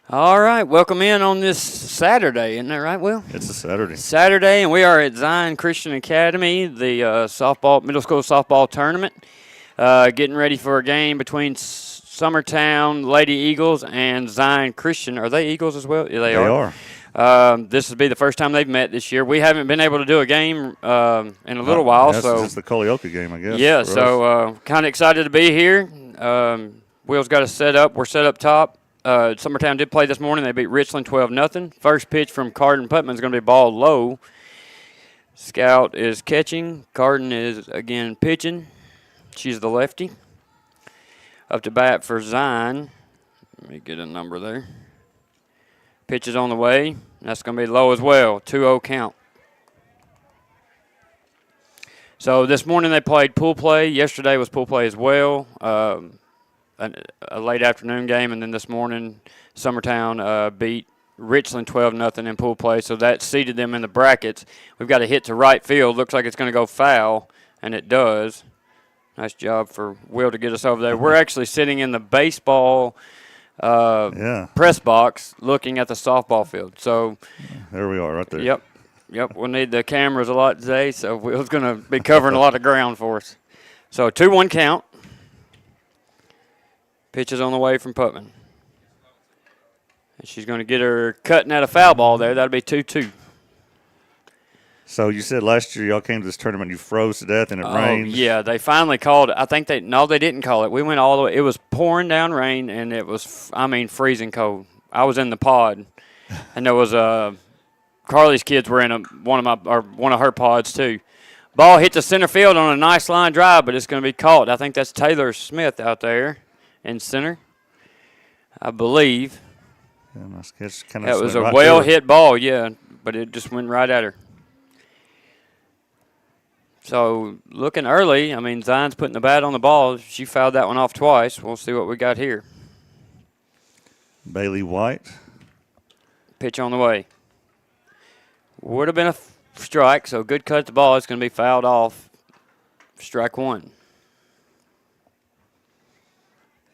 All right, welcome in on this Saturday, isn't that right, Will? It's a Saturday. Saturday, and we are at Zion Christian Academy, the middle school softball tournament, getting ready for a game between Summertown Lady Eagles and Zion Christian. Are they Eagles as well? Yeah, they They are. are. This will be the first time they've met this year. We haven't been able to do a game in a little while, Yeah, so since the Colioca game, I guess. yeah. for us. So kind of excited to be here. Will's got us set up. We're set up top. Summertown did play this morning. They beat Richland 12-0. First pitch from Carden Putman is going to be ball low. Scout is catching. Carden is again pitching. She's the lefty. Up to bat for Zion. Let me get a number there. Pitch is on the way. That's going to be low as well. 2-0 count. So this morning they played pool play. Yesterday was pool play as well. A late afternoon game, and then this morning Summertown beat Richland 12-0 in pool play, so that seeded them in the brackets. We've got a hit to right field. Looks like it's going to go foul, and it does. Nice job for Will to get us over there. We're actually sitting in the baseball press box looking at the softball field. So there we are right there. Yep. We'll need the cameras a lot today, so Will's going to be covering a lot of ground for us. So 2-1 count. Pitch is on the way from Putman. And she's going to get her cutting at a foul ball there. That'll be 2-2. So you said last year y'all came to this tournament, you froze to death and it rained. Yeah, they finally called it. I think they didn't call it. We went all the way. It was pouring down rain, and it was, freezing cold. I was in the pod, and there was Carly's kids were in one of her pods too. Ball hit the center field on a nice line drive, but it's going to be caught. I think that's Taylor Smith out there in center, I believe. Yeah, nice catch. That was a well-hit ball, yeah, but it just went right at her. So looking early, Zion's putting the bat on the ball. She fouled that one off twice. We'll see what we got here. Bailey White. Pitch on the way. Would have been a strike, so good cut at the ball. It's going to be fouled off. Strike one.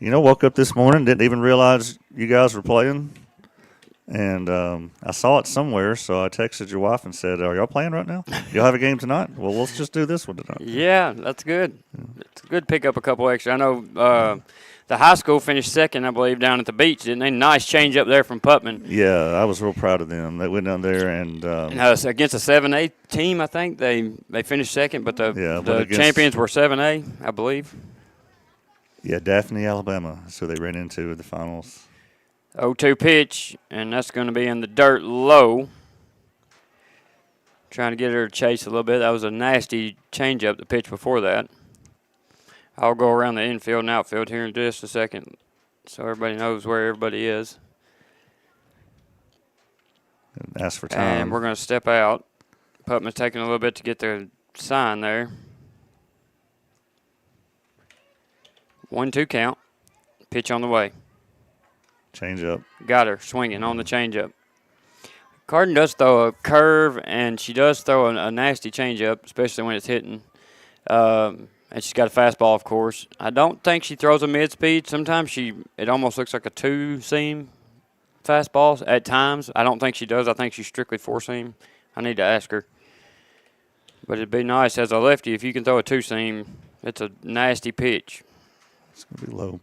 Woke up this morning, didn't even realize you guys were playing. And I saw it somewhere, so I texted your wife and said, "Are y'all playing right now? Y'all have a game tonight? Well, let's just do this one tonight." Yeah, that's good. It's good pick up a couple extra. I know the high school finished second, I believe, down at the beach, didn't they? Nice change up there from Putman. Yeah, I was real proud of them. They went down there and against a 7A team, I think they finished second, but the champions were 7A, I believe. Yeah, Daphne, Alabama. So they ran into the finals. 0-2 pitch, and that's going to be in the dirt low. Trying to get her to chase a little bit. That was a nasty changeup, the pitch before that. I'll go around the infield and outfield here in just a second so everybody knows where everybody is. And ask for time. And we're going to step out. Putman's taking a little bit to get the sign there. 1-2 count. Pitch on the way. Change up. Got her swinging on the changeup. Carden does throw a curve, and she does throw a nasty changeup, especially when it's hitting. And she's got a fastball, of course. I don't think she throws a mid-speed. Sometimes it almost looks like a two-seam fastball at times. I don't think she does. I think she's strictly four-seam. I need to ask her. But it'd be nice as a lefty if you can throw a two-seam. It's a nasty pitch. It's going to be low.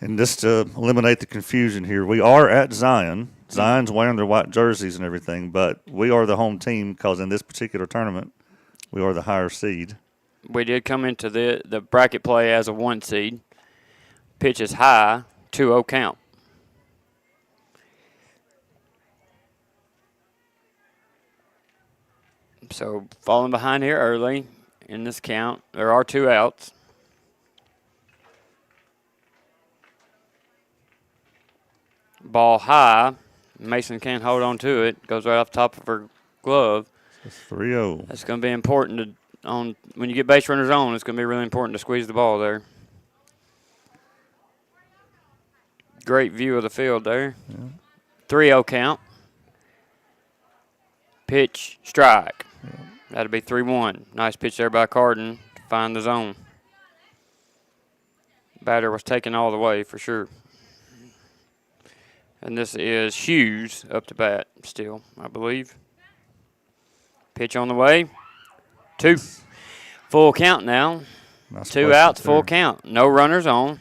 And just to eliminate the confusion here, we are at Zion. Zion's wearing their white jerseys and everything, but we are the home team because in this particular tournament, we are the higher seed. We did come into the bracket play as a 1 seed. Pitch is high, 2-0 count. So falling behind here early in this count. There are 2 outs. Ball high. Mason can't hold on to it. Goes right off the top of her glove. It's 3-0. That's going to be important when you get base runners on. It's going to be really important to squeeze the ball there. Great view of the field there. Yeah. 3-0 count. Pitch, strike. Yeah. That'll be 3-1. Nice pitch there by Carden to find the zone. Batter was taken all the way for sure. And this is Hughes up to bat still, I believe. Pitch on the way. 2. Full count now. Nice 2 placement outs, full there. count. No runners on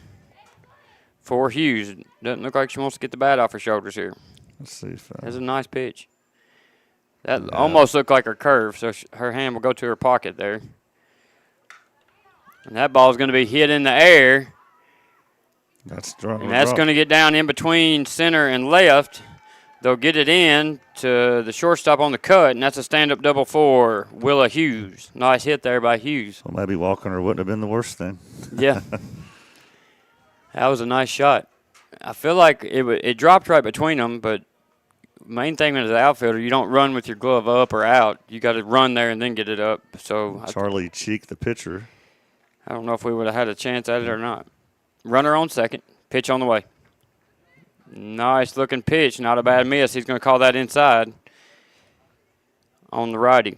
for Hughes. Doesn't look like she wants to get the bat off her shoulders here. Let's see if That's a nice pitch. That Yeah. almost looked like her curve, so her hand will go to her pocket there. And that ball is going to be hit in the air. that's drop. And that's going to get down in between center and left. They'll get it in to the shortstop on the cut, and that's a stand-up double for Willa Hughes. Nice hit there by Hughes. Well, maybe walking her wouldn't have been the worst thing. Yeah. That was a nice shot. I feel like it dropped right between them, but main thing as an outfielder, you don't run with your glove up or out. You got to run there and then get it up. So Charlie Cheek, the pitcher. I don't know if we would have had a chance at it or not. Runner on second. Pitch on the way. Nice looking pitch. Not a bad miss. He's going to call that inside on the righty.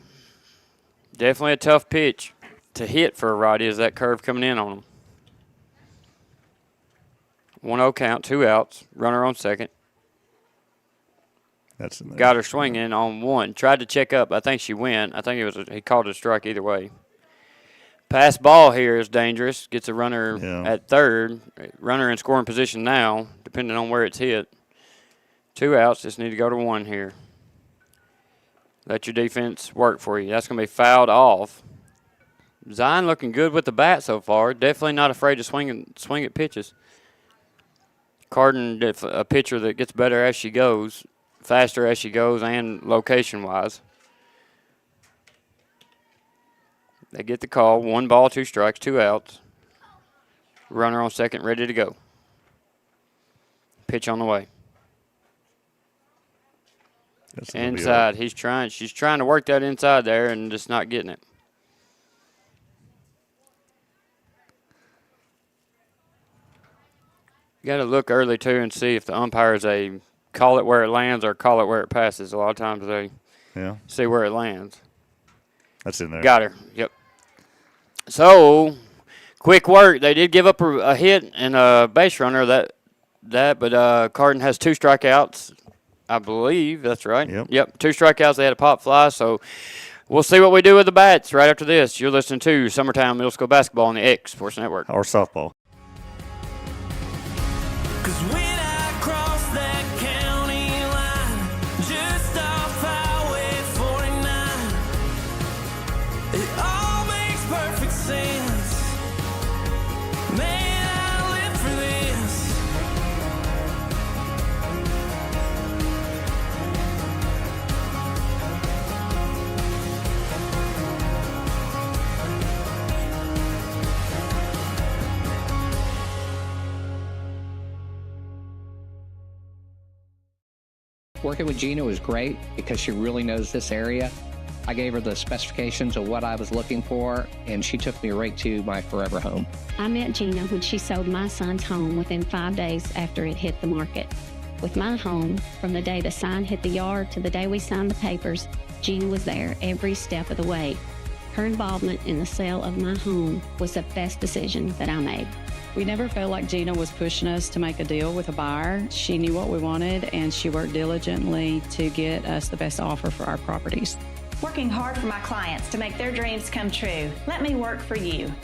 Definitely a tough pitch to hit for a righty as that curve coming in on him. 1-0 count, 2 outs. Runner on second. That's in there. Got her swinging on 1. Tried to check up. I think she went. I think he called it a strike either way. Pass ball here is dangerous. Gets a runner at third. Runner in scoring position now, depending on where it's hit. 2 outs. Just need to go to 1 here. Let your defense work for you. That's going to be fouled off. Zion looking good with the bat so far. Definitely not afraid to swing at pitches. Carden, a pitcher that gets better as she goes, faster as she goes, and location-wise. They get the call. 1 ball, 2 strikes, 2 outs. Runner on second, ready to go. Pitch on the way. Inside. She's trying to work that inside there and just not getting it. You got to look early, too, and see if the umpires call it where it lands or call it where it passes. A lot of times they see where it lands. That's in there. Got her. Yep. So, quick work. They did give up a hit and a base runner, but Carden has 2 strikeouts, I believe. That's right. Yep. 2 strikeouts. They had a pop fly, so we'll see what we do with the bats right after this. You're listening to Summertown Middle School Basketball on the X Sports Network. Or softball. 'Cause when I cross that county line, just off Highway 49, it all makes perfect sense. Man, I live for this. Working with Gina was great because she really knows this area. I gave her the specifications of what I was looking for, and she took me right to my forever home. I met Gina when she sold my son's home within 5 days after it hit the market. With my home, from the day the sign hit the yard to the day we signed the papers, Gina was there every step of the way. Her involvement in the sale of my home was the best decision that I made. We never felt like Gina was pushing us to make a deal with a buyer. She knew what we wanted, and she worked diligently to get us the best offer for our properties. Working hard for my clients to make their dreams come true. Let me work for you.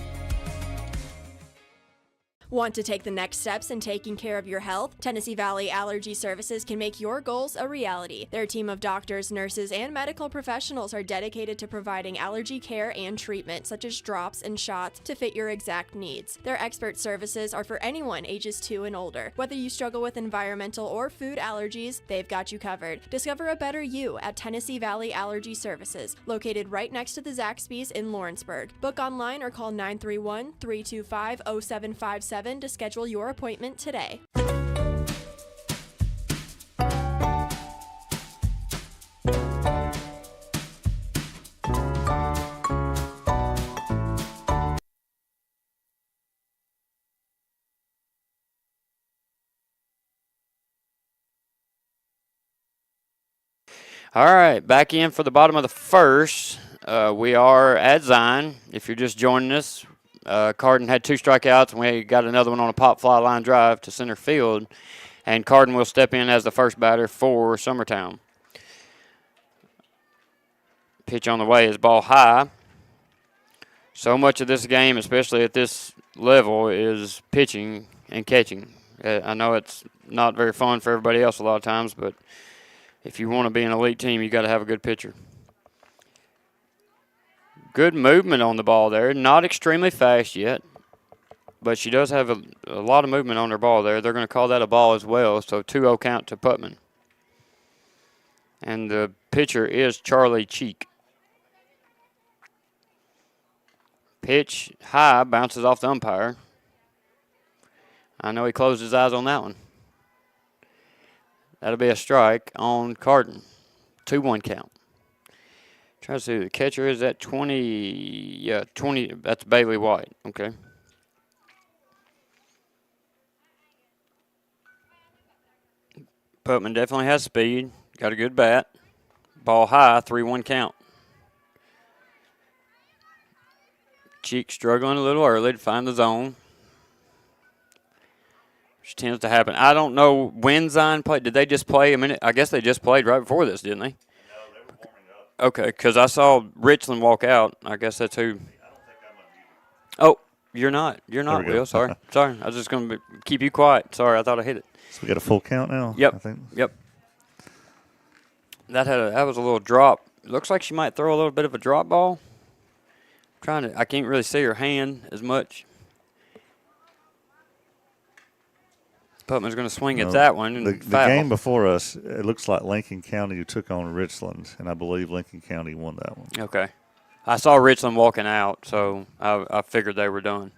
Want to take the next steps in taking care of your health? Tennessee Valley Allergy Services can make your goals a reality. Their team of doctors, nurses, and medical professionals are dedicated to providing allergy care and treatment, such as drops and shots, to fit your exact needs. Their expert services are for anyone ages 2 and older. Whether you struggle with environmental or food allergies, they've got you covered. Discover a better you at Tennessee Valley Allergy Services, located right next to the Zaxby's in Lawrenceburg. Book online or call 931-325-0757 to schedule your appointment today. All right, back in for the bottom of the first. We are at Zion. If you're just joining us, Carden had 2 strikeouts, and we got another one on a pop fly line drive to center field. And Carden will step in as the first batter for Summertown. Pitch on the way is ball high. So much of this game, especially at this level, is pitching and catching. I know it's not very fun for everybody else a lot of times, but if you want to be an elite team, you got to have a good pitcher. Good movement on the ball there. Not extremely fast yet, but she does have a lot of movement on her ball there. They're going to call that a ball as well, so 2-0 count to Putman. And the pitcher is Charlie Cheek. Pitch high, bounces off the umpire. I know he closed his eyes on that one. That'll be a strike on Carden. 2-1 count. Trying to see who the catcher is at 20. Yeah, 20. That's Bailey White. Okay. Putman definitely has speed. Got a good bat. Ball high, 3-1 count. Cheek struggling a little early to find the zone. Which tends to happen. I don't know when Zion played. Did they just play a minute? I guess they just played right before this, didn't they? No, they were warming up. Okay, because I saw Richland walk out. I guess that's who. I don't think I'm unmuted. Oh, you're not. You're not, There we go. Will. Sorry. Sorry. I was just going to keep you quiet. Sorry, I thought I hit it. So we got a full count now? Yep. I think. Yep. That was a little drop. Looks like she might throw a little bit of a drop ball. I can't really see her hand as much. Putman's going to swing at that one. And The foul. game before us, it looks like Lincoln County took on Richland, and I believe Lincoln County won that one. Okay. I saw Richland walking out, so I figured they were done.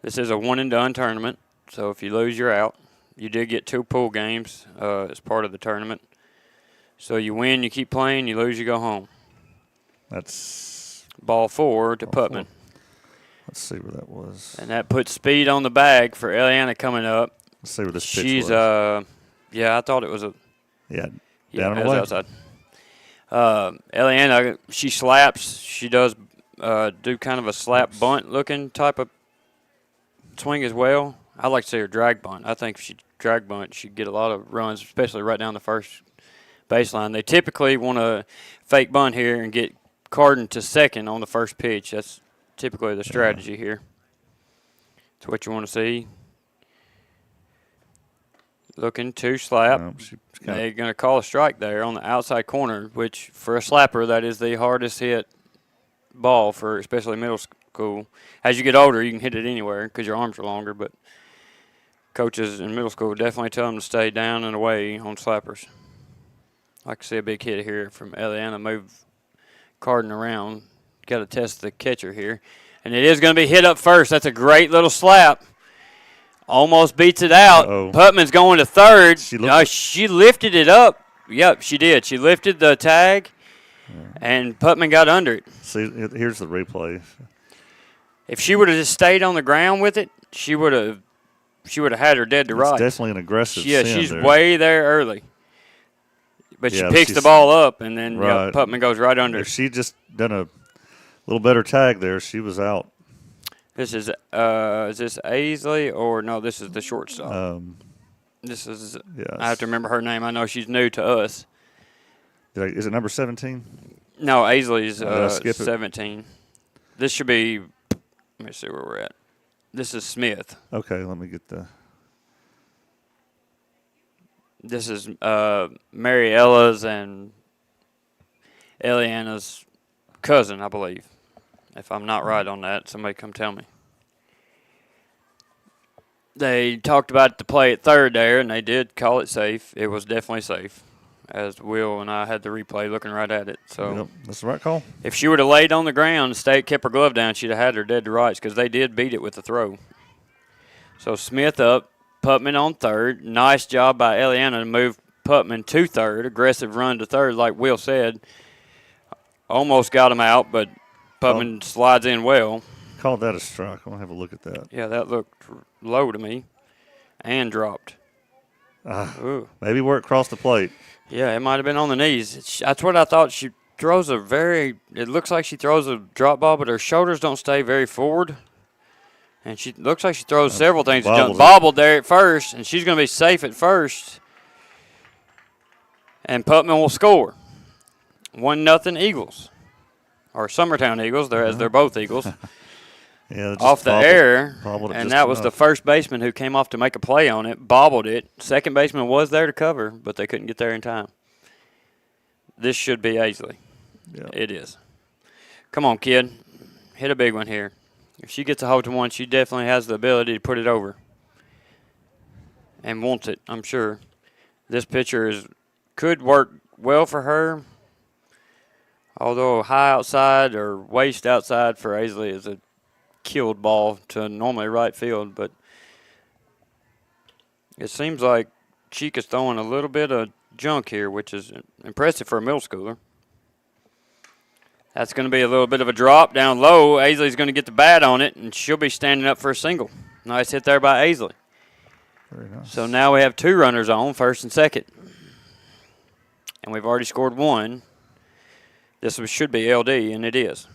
This is a one-and-done tournament, so if you lose, you're out. You did get 2 pool games as part of the tournament. So you win, you keep playing. You lose, you go home. That's ball 4 to ball Putman. 4. Let's see where that was. And that puts speed on the bag for Eliana coming up. Let's see where this pitch She's, was. yeah, I thought it was a. Yeah, Yeah, down it and was away. outside. Eliana, she slaps. She does do kind of a slap bunt looking type of swing as well. I like to see her drag bunt. I think if she drag bunt, she'd get a lot of runs, especially right down the first baseline. They typically want to fake bunt here and get Carden to second on the first pitch. That's typically the strategy here. It's what you want to see. Looking to slap. They're going to call a strike there on the outside corner, which for a slapper, that is the hardest hit ball for especially middle school. As you get older, you can hit it anywhere because your arms are longer, but coaches in middle school definitely tell them to stay down and away on slappers. I like to see a big hit here from Eliana. Move Carden around. Got to test the catcher here. And it is going to be hit up first. That's a great little slap. Almost beats it out. Putman's going to third. She lifted it up. Yep, she did. She lifted the tag, and Putman got under it. See, here's the replay. If she would have just stayed on the ground with it, she would have had her dead to rights. It's definitely an aggressive Yeah, sin she's there. way there early. But Yeah, she picks the she's- ball up, and then Right. Putman goes right under If it. she just done a little better tag there, she was out. This is this Aisley or no? This is the shortstop. This is. Yes. I have to remember her name. I know she's new to us. Is it number 17? No, Aisley's Did I skip it? 17. This should be. Let me see where we're at. This is Smith. Okay, let me get the. This is Mariella's and Eliana's cousin, I believe. If I'm not right on that, somebody come tell me. They talked about the play at third there, and they did call it safe. It was definitely safe, as Will and I had the replay looking right at it. So Yep, that's the right call. if she would have laid on the ground and kept her glove down, she'd have had her dead to rights because they did beat it with the throw. So Smith up, Putman on third. Nice job by Eliana to move Putman to third. Aggressive run to third, like Will said. Almost got him out, but Putman slides in well. Called that a strike. I want to have a look at that. Yeah, that looked low to me and dropped. Ooh. Maybe where it crossed the plate. Yeah, it might have been on the knees. That's what I thought. She throws it looks like she throws a drop ball, but her shoulders don't stay very forward. And she looks like she throws several things. bobbled it. Bobbled there at first, and she's going to be safe at first. And Putman will score. 1-0 Eagles. Or Summertown Eagles, as they're both Eagles. Yeah, just Off the air, bobbled it and just that was the enough. first baseman who came off to make a play on it, bobbled it. Second baseman was there to cover, but they couldn't get there in time. This should be Aisley. Yeah. It is. Come on, kid. Hit a big one here. If she gets a hold to one, she definitely has the ability to put it over. And wants it, I'm sure. This pitcher could work well for her. Although high outside or waist outside for Aisley is a killed ball to normally right field, but it seems like Cheek is throwing a little bit of junk here, which is impressive for a middle schooler. That's going to be a little bit of a drop down low. Aisley's going to get the bat on it, and she'll be standing up for a single. Nice hit there by Aisley. Very nice. So now we have 2 runners on, first and second. And we've already scored 1. This should be LD, and it is.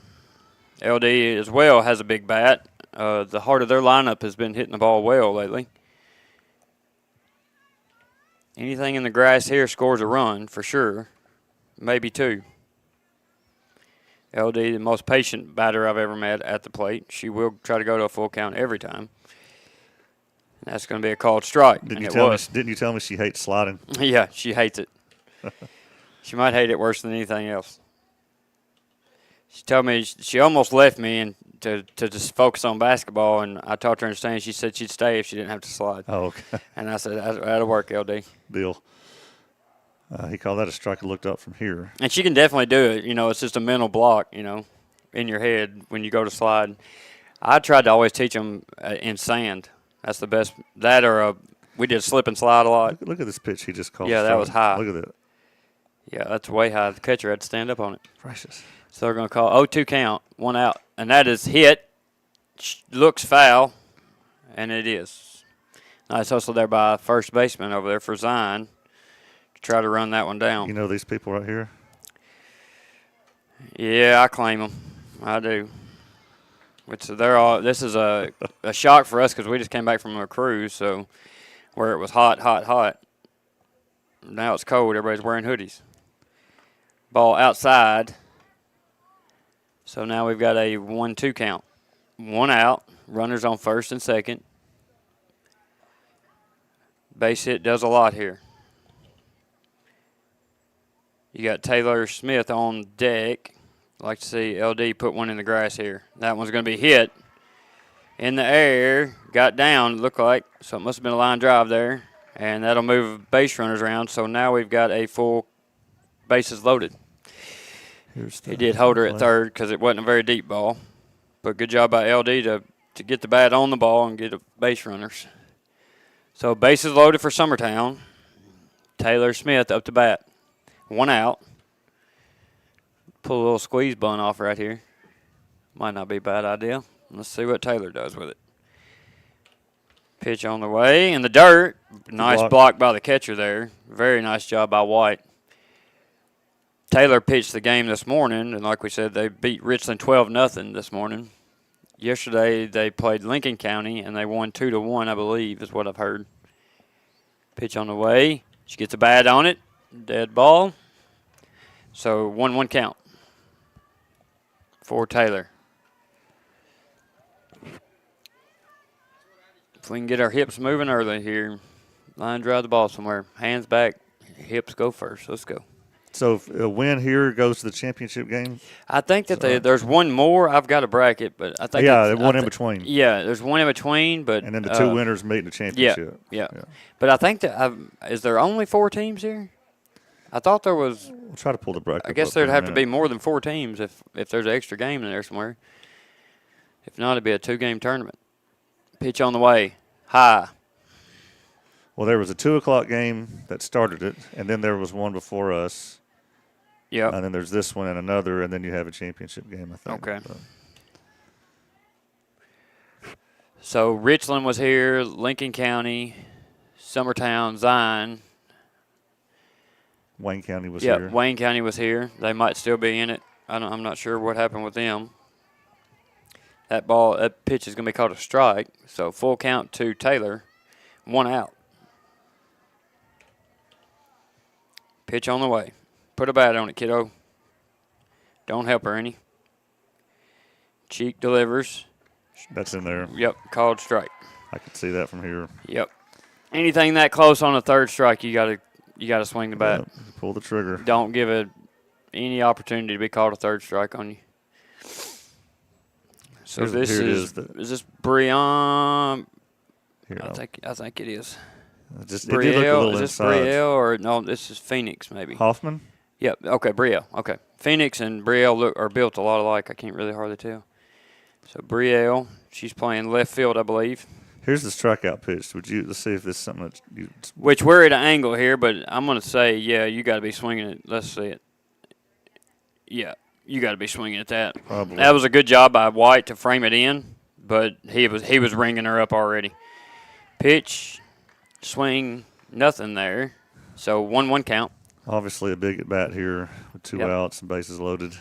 LD as well has a big bat. The heart of their lineup has been hitting the ball well lately. Anything in the grass here scores a run for sure, maybe 2. LD, the most patient batter I've ever met at the plate. She will try to go to a full count every time. That's going to be a called strike. Didn't you tell me she hates sliding? Yeah, she hates it. She might hate it worse than anything else. She told me she almost left me and to just focus on basketball, and I talked her into staying. She said she'd stay if she didn't have to slide. Oh, okay. And I said, that'll work, LD. Deal. He called that a strike and looked up from here. And she can definitely do it. You know, it's just a mental block, you know, in your head when you go to slide. I tried to always teach them in sand. That's the best. That or we did slip and slide a lot. Look at this pitch he just called. Yeah, that was high. Look at that. Yeah, that's way high. The catcher had to stand up on it. Precious. So they're going to call 0-2 count, 1 out. And that is hit. Looks foul, and it is. Nice hustle there by first baseman over there for Zion to try to run that one down. You know these people right here? Yeah, I claim them. I do. This is a shock for us because we just came back from a cruise, so where it was hot. Now it's cold. Everybody's wearing hoodies. Ball outside. So now we've got a 1-2 count. 1 out. Runners on first and second. Base hit does a lot here. You got Taylor Smith on deck. I'd like to see LD put one in the grass here. That one's going to be hit in the air. Got down, looked like. So it must have been a line drive there. And that'll move base runners around. So now we've got a full bases loaded. He did hold her at third because it wasn't a very deep ball. But good job by LD to get the bat on the ball and get a base runners. So bases loaded for Summertown. Taylor Smith up to bat. 1 out. Pull a little squeeze bun off right here. Might not be a bad idea. Let's see what Taylor does with it. Pitch on the way in the dirt. Nice block by the catcher there. Very nice job by White. Taylor pitched the game this morning, and like we said, they beat Richland 12-0 this morning. Yesterday they played Lincoln County, and they won 2-1, I believe, is what I've heard. Pitch on the way. She gets a bat on it. Dead ball. So 1-1 count for Taylor. If we can get our hips moving early here, line drive the ball somewhere. Hands back, hips go first. Let's go. So if a win here goes to the championship game? I think that there's one more. I've got a bracket, but I think one in between. Yeah, there's one in between, but and then the 2 winners meet in the championship. Yeah. But I think that is there only 4 teams here? I thought there was. We'll try to pull the bracket. I guess there'd have to be more than 4 teams if there's an extra game in there somewhere. If not, it'd be a 2-game tournament. Pitch on the way, high. Well, there was a 2:00 game that started it, and then there was one before us. Yeah. And then there's this one and another, and then you have a championship game, I think. Okay. So Richland was here, Lincoln County, Summertown, Zion. Wayne County was here. Yeah, Wayne County was here. They might still be in it. I'm not sure what happened with them. That pitch is going to be called a strike. So full count to Taylor, 1 out. Pitch on the way. Put a bat on it, kiddo. Don't help her any. Cheek delivers. That's in there. Yep, called strike. I can see that from here. Yep. Anything that close on a third strike, you gotta swing the bat. Yep, pull the trigger. Don't give it any opportunity to be called a third strike on you. So Here's- this here it is is. this Brian? Here, I think it is. it did look a little Is this inside. Brielle or no? This is Phoenix maybe. Hoffman? Yep. Okay, Brielle. Okay, Phoenix and Brielle are built a lot alike. I can't really hardly tell. So Brielle, she's playing left field, I believe. Here's the strikeout pitch. Let's see if this is something that you. Which we're at an angle here, but I'm going to say, yeah, you got to be swinging it. Let's see it. Yeah, you got to be swinging at that. Probably. That was a good job by White to frame it in, but he was ringing her up already. Pitch, swing, nothing there. So 1-1 count. Obviously a big at bat here with 2 Yep. outs and bases loaded.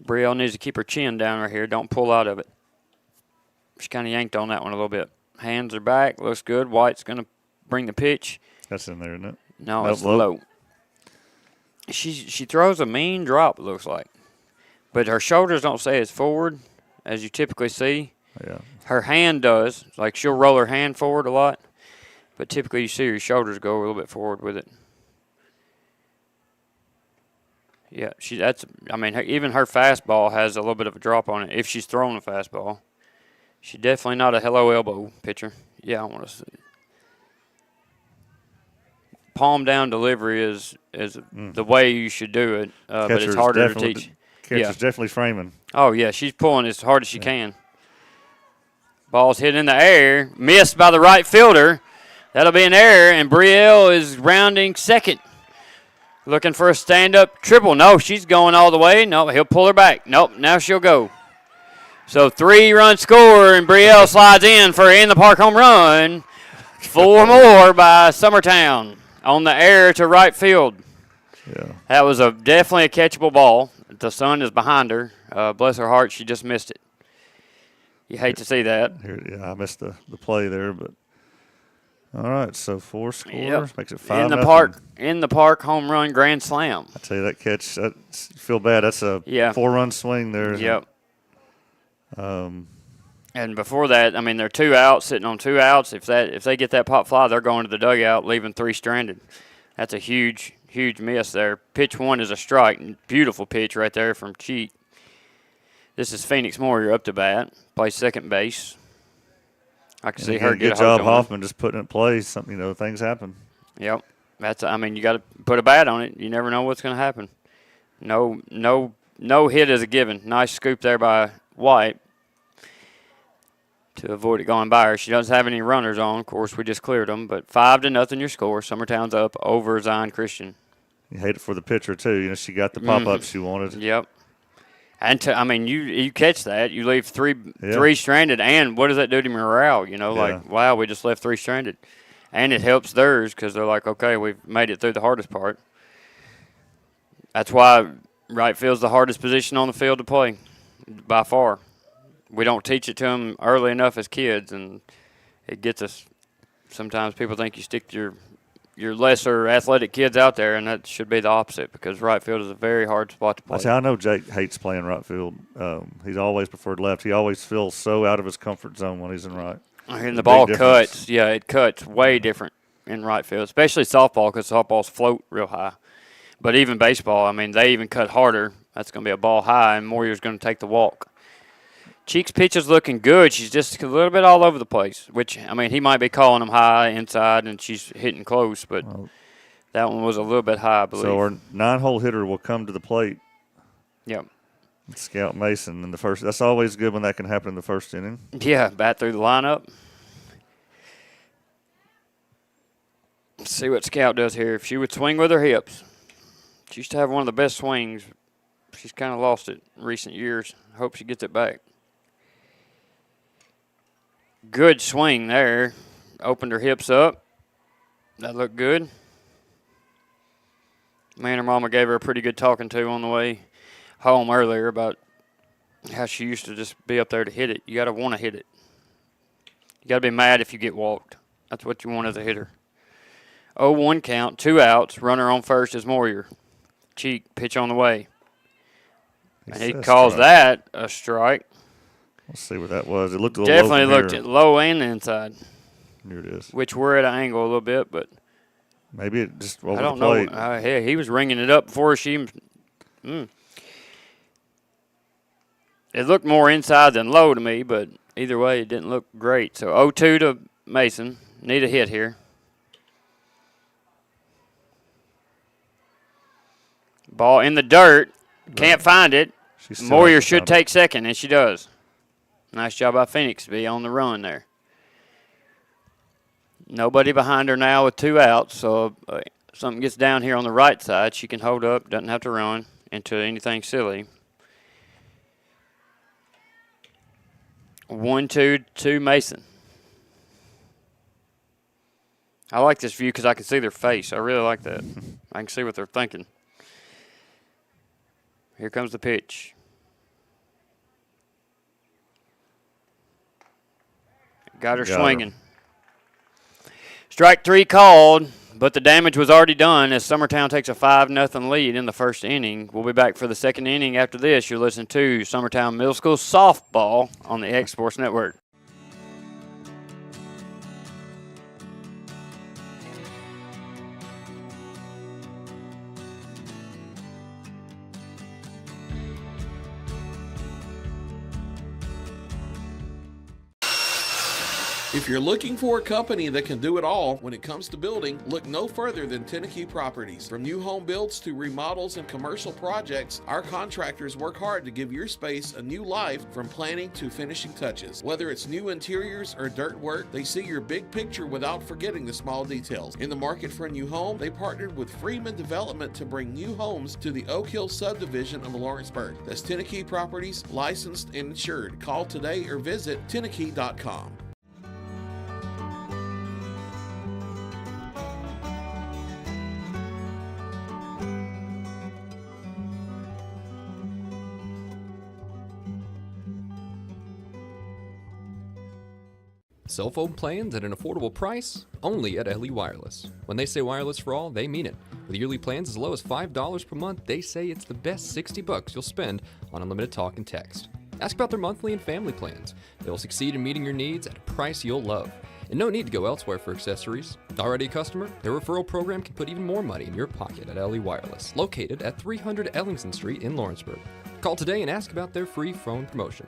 Brielle needs to keep her chin down right here. Don't pull out of it. She kind of yanked on that one a little bit. Hands are back. Looks good. White's going to bring the pitch. That's in there, isn't it? No, Nope, it's low. She throws a mean drop, it looks like. But her shoulders don't stay as forward as you typically see. Yeah. Her hand does. Like she'll roll her hand forward a lot. But typically you see her shoulders go a little bit forward with it. Yeah, even her fastball has a little bit of a drop on it if she's throwing a fastball. She's definitely not a hello elbow pitcher. Yeah, I want to see. Palm down delivery is the way you should do it, but it's Catcher's harder to definitely- teach. Catcher's Yeah. definitely framing. Oh, yeah, she's pulling as hard as she can. Ball's hit in the air, missed by the right fielder. That'll be an error, and Brielle is rounding second. Looking for a stand-up triple. No, she's going all the way. No, he'll pull her back. Nope, now she'll go. So 3-run score, and Brielle slides in for an in-the-park home run. 4 more by Summertown on the air to right field. Yeah. That was definitely a catchable ball. The sun is behind her. Bless her heart, she just missed it. You hate to see that. Here, yeah, I missed the play there, but all right. So 4 scores Yep. makes it 5. In the park home run grand slam. I tell you that catch. I feel bad. That's a 4-run swing there. Yep. And before that, I mean, they're 2 outs, sitting on 2 outs. If they get that pop fly, they're going to the dugout, leaving 3 stranded. That's a huge miss there. Pitch 1 is a strike. Beautiful pitch right there from Cheek. This is Phoenix Moore. You're up to bat. Plays second base. I can see her get Good a job, hose on. Hoffman, just putting it in place. Something, things happen. Yep. You got to put a bat on it. You never know what's going to happen. No hit is a given. Nice scoop there by White to avoid it going by her. She doesn't have any runners on. Of course, we just cleared them. But 5-0 your score. Summertown's up over Zion Christian. You hate it for the pitcher too. She got the pop-up she wanted. Yep. And you catch that. You leave three stranded, and what does that do to morale? Like, wow, we just left 3 stranded. And it helps theirs because they're like, okay, we've made it through the hardest part. That's why right field's the hardest position on the field to play, by far. We don't teach it to them early enough as kids, and it gets us. Sometimes people think you stick your lesser athletic kids out there, and that should be the opposite because right field is a very hard spot to play. I know Jake hates playing right field. He's always preferred left. He always feels so out of his comfort zone when he's in right. And the ball cuts. Yeah, it cuts way different in right field, especially softball because softballs float real high. But even baseball, they even cut harder. That's going to be a ball high, and Moyer's going to take the walk. Cheek's pitch is looking good. She's just a little bit all over the place, which, he might be calling them high inside, and she's hitting close, but that one was a little bit high, I believe. So our 9-hole hitter will come to the plate. Yep. Scout Mason in the first. That's always good when that can happen in the first inning. Yeah, bat through the lineup. Let's see what Scout does here. If she would swing with her hips. She used to have one of the best swings. She's kind of lost it in recent years. Hope she gets it back. Good swing there. Opened her hips up. That looked good. Man, her mama gave her a pretty good talking to on the way home earlier about how she used to just be up there to hit it. You got to want to hit it. You got to be mad if you get walked. That's what you want as a hitter. 0-1 count, 2 outs. Runner on first is Moyer. Cheek, pitch on the way. And he calls that a strike. Let's see what that was. It looked a little low. Definitely looked at low and inside. Here it is. Which we're at an angle a little bit, but maybe it just over I don't the plate. know. He was ringing it up before she even. It looked more inside than low to me, but either way, it didn't look great. So 0-2 to Mason. Need a hit here. Ball in the dirt. Can't find it. Moyer should take second, and she does. Nice job by Phoenix to be on the run there. Nobody behind her now with 2 outs, so if something gets down here on the right side, she can hold up, doesn't have to run into anything silly. 1-2 to Mason. I like this view because I can see their face. I really like that. I can see what they're thinking. Here comes the pitch. Got her swinging. Strike 3 called, but the damage was already done as Summertown takes a 5-0 lead in the first inning. We'll be back for the second inning after this. You're listening to Summertown Middle School Softball on the X Sports Network. If you're looking for a company that can do it all when it comes to building, look no further than Tenakee Properties. From new home builds to remodels and commercial projects, our contractors work hard to give your space a new life from planning to finishing touches. Whether it's new interiors or dirt work, they see your big picture without forgetting the small details. In the market for a new home, they partnered with Freeman Development to bring new homes to the Oak Hill subdivision of Lawrenceburg. That's Tenakee Properties, licensed and insured. Call today or visit Tenakee.com. Cell phone plans at an affordable price? Only at LE Wireless. When they say wireless for all, they mean it. With yearly plans as low as $5 per month, they say it's the best $60 you'll spend on unlimited talk and text. Ask about their monthly and family plans. They'll succeed in meeting your needs at a price you'll love. And no need to go elsewhere for accessories. Already a customer? Their referral program can put even more money in your pocket at LE Wireless, located at 300 Ellingson Street in Lawrenceburg. Call today and ask about their free phone promotion.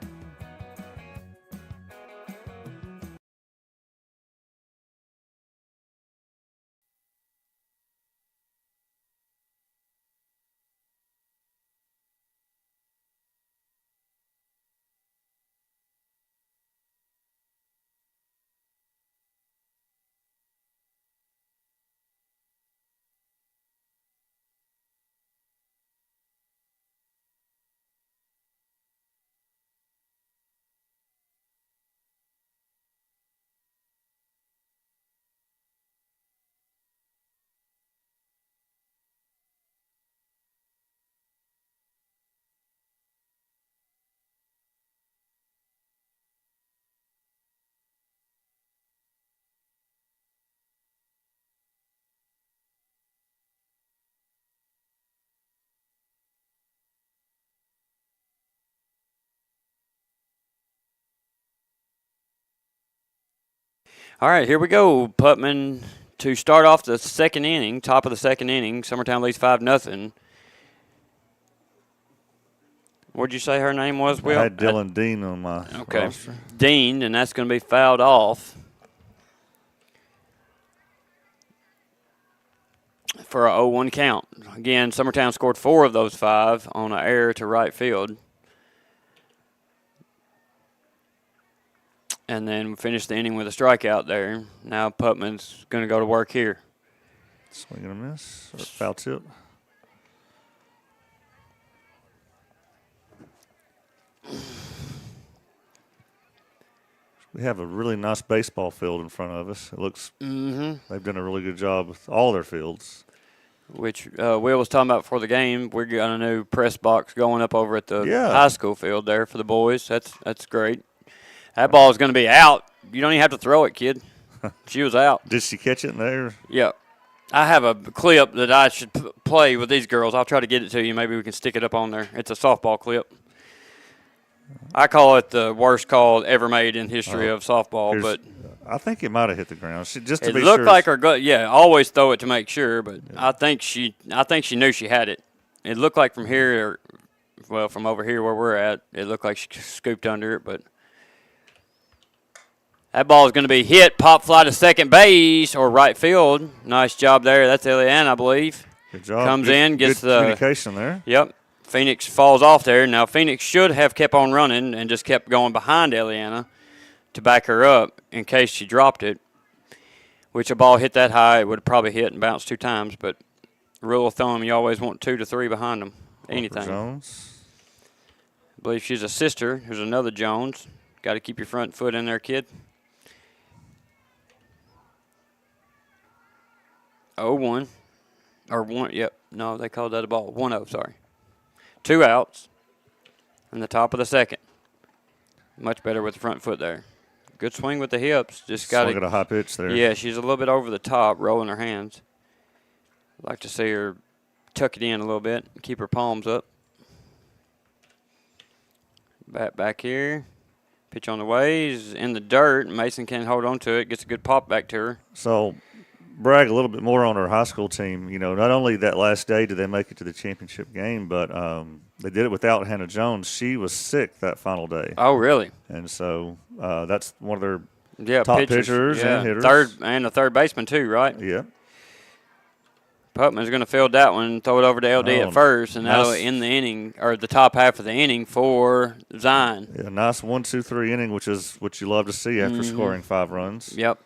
All right, here we go. Putman to start off the second inning, top of the second inning. Summertown leads 5-0. What'd you say her name was, Will? I had Dylan Dean on my roster. Dean, and that's going to be fouled off for a 0-1 count. Again, Summertown scored 4 of those 5 on an error to right field. And then finish the inning with a strikeout there. Now Putman's going to go to work here. Swing and a miss. Or foul tip. We have a really nice baseball field in front of us. It looks they've done a really good job with all their fields. which Will was talking about before the game. We got a new press box going up over at the high school field there for the boys. That's great. That ball is going to be out. You don't even have to throw it, kid. She was out. Did she catch it in there? Yeah. I have a clip that I should play with these girls. I'll try to get it to you. Maybe we can stick it up on there. It's a softball clip. I call it the worst call ever made in history of softball, but I think it might have hit the ground. Just to it be looked sure. like her gut. Yeah, always throw it to make sure, but I think she knew she had it. It looked like from here, from over here where we're at, it looked like she scooped under it, but that ball is going to be hit, pop fly to second base or right field. Nice job there. That's Eliane, I believe. Good job. Comes in, gets good communication there. Yep. Phoenix falls off there. Now, Phoenix should have kept on running and just kept going behind Eliana to back her up in case she dropped it, which a ball hit that high, it would have probably hit and bounced 2 times. But rule of thumb, you always want 2 to 3 behind them, anything. Jones. I believe she's a sister. There's another Jones. Got to keep your front foot in there, kid. 0-1. Or 1, yep. No, they called that a ball. 1-0, sorry. 2 outs in the top of the second. Much better with the front foot there. Good swing with the hips. Just got to get a high pitch there. Yeah, she's a little bit over the top, rolling her hands. I'd like to see her tuck it in a little bit, keep her palms up. Back here. Pitch on the way. Is in the dirt. Mason can't hold on to it. Gets a good pop back to her. So, brag a little bit more on our high school team. You know, not only that last day did they make it to the championship game, but they did it without Hannah Jones. She was sick that final day. Oh, really? And so that's one of their top pitchers and hitters. A third baseman too, right? Yeah. Putman's going to field that one, throw it over to LD at first, and that'll end the inning, or the top half of the inning for Zion. Yeah, nice 1-2-3 inning, which is what you love to see after scoring 5 runs. Yep.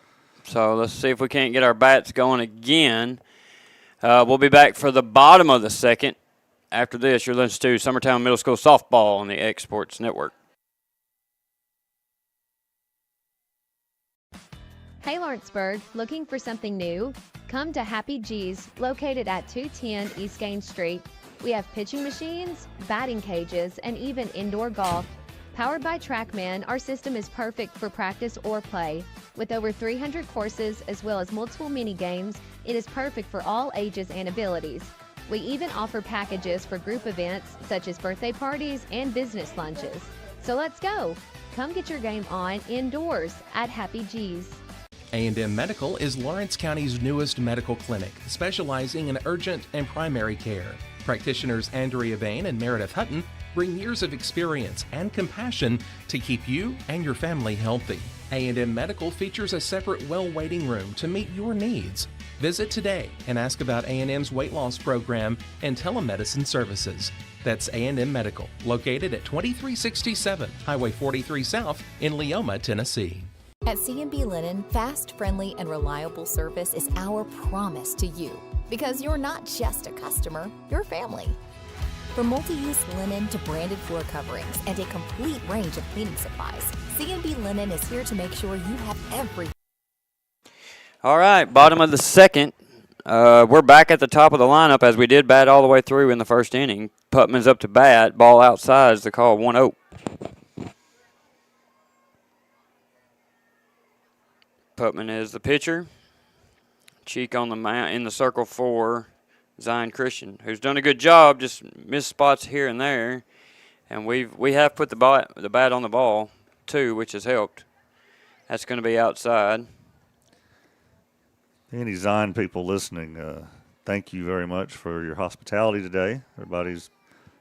So let's see if we can't get our bats going again. We'll be back for the bottom of the second. After this, you're listening to Summertown Middle School Softball on the X Sports Network. Hey Lawrenceburg, looking for something new? Come to Happy G's, located at 210 East Gaines Street. We have pitching machines, batting cages, and even indoor golf. Powered by TrackMan, our system is perfect for practice or play. With over 300 courses as well as multiple mini games, it is perfect for all ages and abilities. We even offer packages for group events such as birthday parties and business lunches. So let's go. Come get your game on indoors at Happy G's. A&M Medical is Lawrence County's newest medical clinic, specializing in urgent and primary care. Practitioners Andrea Bain and Meredith Hutton bring years of experience and compassion to keep you and your family healthy. A&M Medical features a separate well waiting room to meet your needs. Visit today and ask about A&M's weight loss program and telemedicine services. That's A&M Medical, located at 2367 Highway 43 South in Leoma, Tennessee. At C&B Linen, fast, friendly, and reliable service is our promise to you. Because you're not just a customer, you're family. From multi-use linen to branded floor coverings and a complete range of cleaning supplies, C&B Linen is here to make sure you have everything. All right, bottom of the second. We're back at the top of the lineup as we did bat all the way through in the first inning. Putman's up to bat. Ball outside is the call, 1-0. Putman is the pitcher. Cheek on the mound in the circle for Zion Christian, who's done a good job, just missed spots here and there. And we have put the bat on the ball, too, which has helped. That's going to be outside. Any Zion people listening, thank you very much for your hospitality today. Everybody's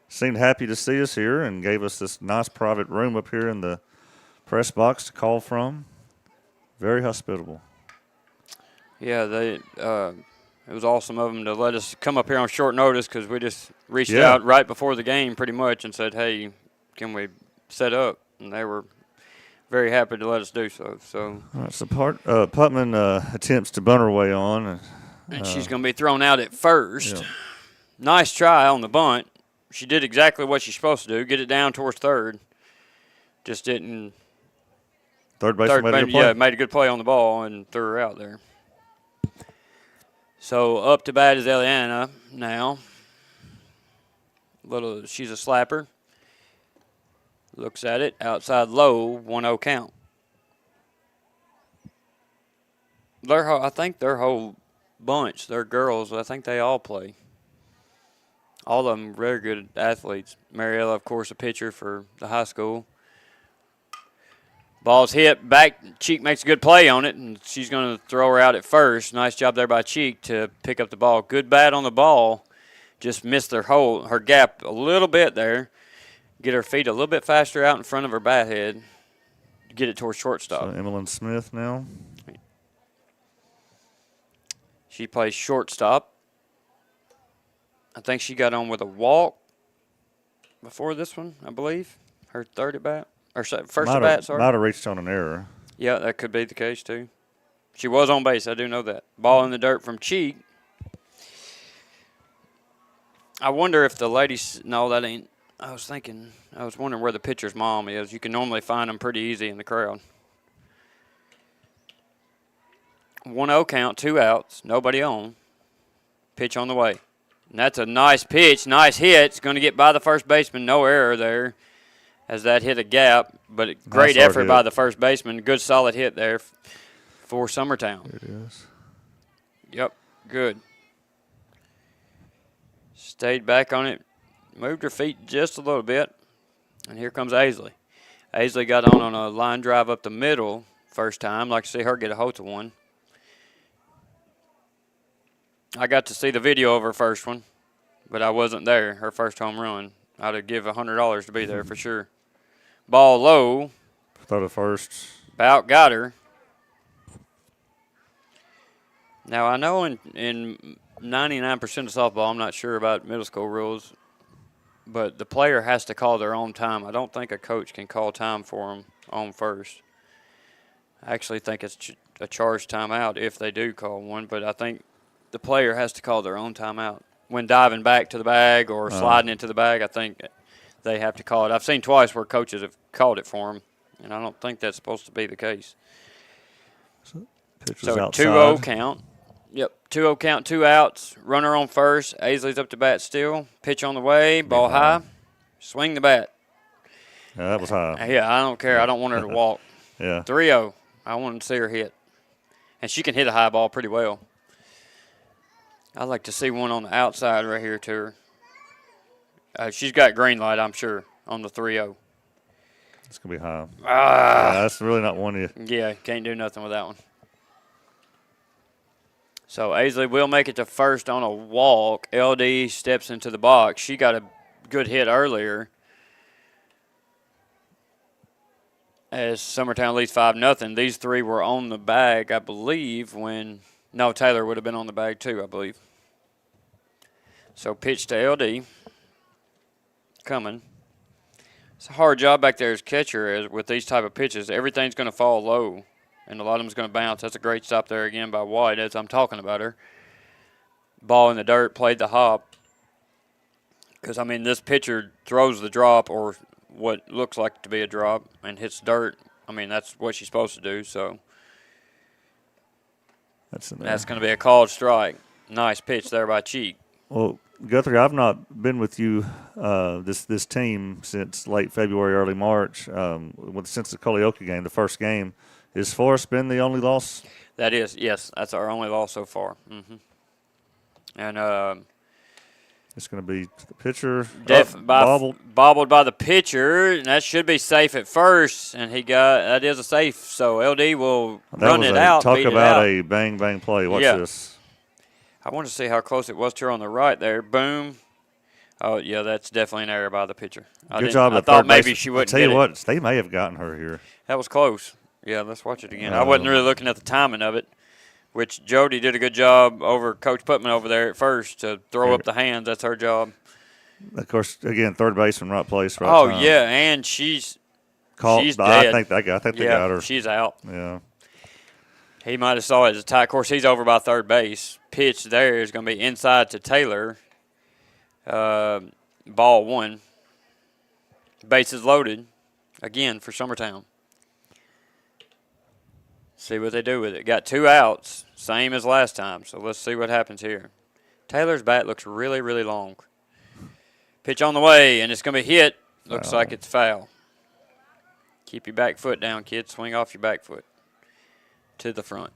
seemed happy to see us here and gave us this nice private room up here in the press box to call from. Very hospitable. Yeah, it was awesome of them to let us come up here on short notice because we just reached out right before the game pretty much and said, hey, can we set up? And they were very happy to let us do so. So, all right, so Putman attempts to bunt her way on. And she's going to be thrown out at first. Yeah. Nice try on the bunt. She did exactly what she's supposed to do, get it down towards third. Just didn't. Third baseman made a good play. Yeah, made a good play on the ball and threw her out there. So up to bat is Eliana now. She's a slapper. Looks at it. Outside low, 1-0 count. I think their whole bunch, their girls, I think they all play. All of them very good athletes. Mariella, of course, a pitcher for the high school. Ball's hit back. Cheek makes a good play on it, and she's going to throw her out at first. Nice job there by Cheek to pick up the ball. Good bat on the ball. Just missed her gap a little bit there. Get her feet a little bit faster out in front of her bat head. Get it towards shortstop. So Emmeline Smith now. She plays shortstop. I think she got on with a walk before this one, I believe. Her third at bat. Or first at bat, sorry. Might have reached on an error. Yeah, that could be the case, too. She was on base. I do know that. Ball in the dirt from Cheek. I wonder if the ladies – no, that ain't – I was wondering where the pitcher's mom is. You can normally find them pretty easy in the crowd. 1-0 count, 2 outs, nobody on. Pitch on the way. And that's a nice pitch, nice hit. It's going to get by the first baseman. No error there as that hit a gap. But great effort by the first baseman. Good solid hit there for Summertown. It is. Yep, good. Stayed back on it. Moved her feet just a little bit. And here comes Aisley. Aisley got on a line drive up the middle first time. Like to see her get a hold of one. I got to see the video of her first one, but I wasn't there, her first home run. I'd have give $100 to be there for sure. Ball low. Throw to first. About got her. Now, I know in 99% of softball, I'm not sure about middle school rules, but the player has to call their own time. I don't think a coach can call time for them on first. I actually think it's a charged timeout if they do call one, but I think the player has to call their own timeout. When diving back to the bag or sliding into the bag, I think they have to call it. I've seen twice where coaches have called it for them, and I don't think that's supposed to be the case. So 2-0 count. Yep, 2-0 count, 2 outs. Runner on first. Aisley's up to bat still. Pitch on the way. Ball high. Swing the bat. Yeah, that was high. Yeah, I don't care. I don't want her to walk. Yeah. 3-0. I want to see her hit. And she can hit a high ball pretty well. I'd like to see one on the outside right here to her. She's got green light, I'm sure, on the 3-0. It's going to be high. Yeah, that's really not one you. Yeah, can't do nothing with that one. So Aisley will make it to first on a walk. LD steps into the box. She got a good hit earlier as Summertown leads 5-0. These three were on the bag, I believe, when – no, Taylor would have been on the bag too, I believe. So pitch to LD. Coming. It's a hard job back there as catcher with these type of pitches. Everything's going to fall low, and a lot of them's going to bounce. That's a great stop there again by White as I'm talking about her. Ball in the dirt, played the hop. Because, I mean, this pitcher throws the drop or what looks like to be a drop and hits dirt. I mean, that's what she's supposed to do, so. That's going to be a called strike. Nice pitch there by Cheek. Well, Guthrie, I've not been with you this team since late February, early March. Since the Culleoka game, the first game, is Forrest been the only loss? That is, yes. That's our only loss so far. Mm-hmm. And it's going to be the pitcher bobbled by the pitcher, and that should be safe at first. And that is a safe. So LD will run it out. Talk about a bang bang play. Watch this. I want to see how close it was to her on the right there. Boom. Oh yeah, that's definitely an error by the pitcher. Good job. I thought maybe she wouldn't. Tell you what, they may have gotten her here. That was close. Yeah, let's watch it again. I wasn't really looking at the timing of it, which Jody did a good job over Coach Putman over there at first to throw up the hands. That's her job. Of course, again, third baseman, right place, right time. Yeah, and she's dead. I think they got her. She's out. Yeah. He might have saw it as a tie. Of course, he's over by third base. Pitch there is going to be inside to Taylor. Ball one. Bases loaded again for Summertown. See what they do with it. Got 2 outs. same as last time. So let's see what happens here. Taylor's bat looks really, really long. Pitch on the way, and it's going to be hit. Looks like it's foul. Keep your back foot down, kid. Swing off your back foot to the front.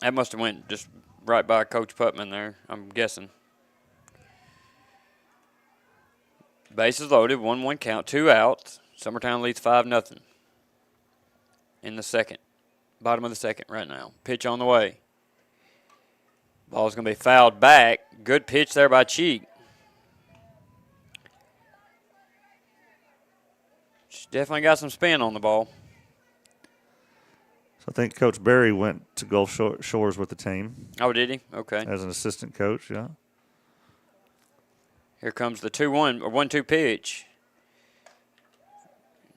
That must have went just right by Coach Putman there, I'm guessing. Bases loaded, 1-1 count, 2 outs. Summertown leads 5-0 in the second. Bottom of the second right now. Pitch on the way. Ball's going to be fouled back. Good pitch there by Cheek. She's definitely got some spin on the ball. So I think Coach Berry went to Gulf Shores with the team. Oh, did he? Okay. As an assistant coach, yeah. Here comes the 2-1 or 1-2 pitch.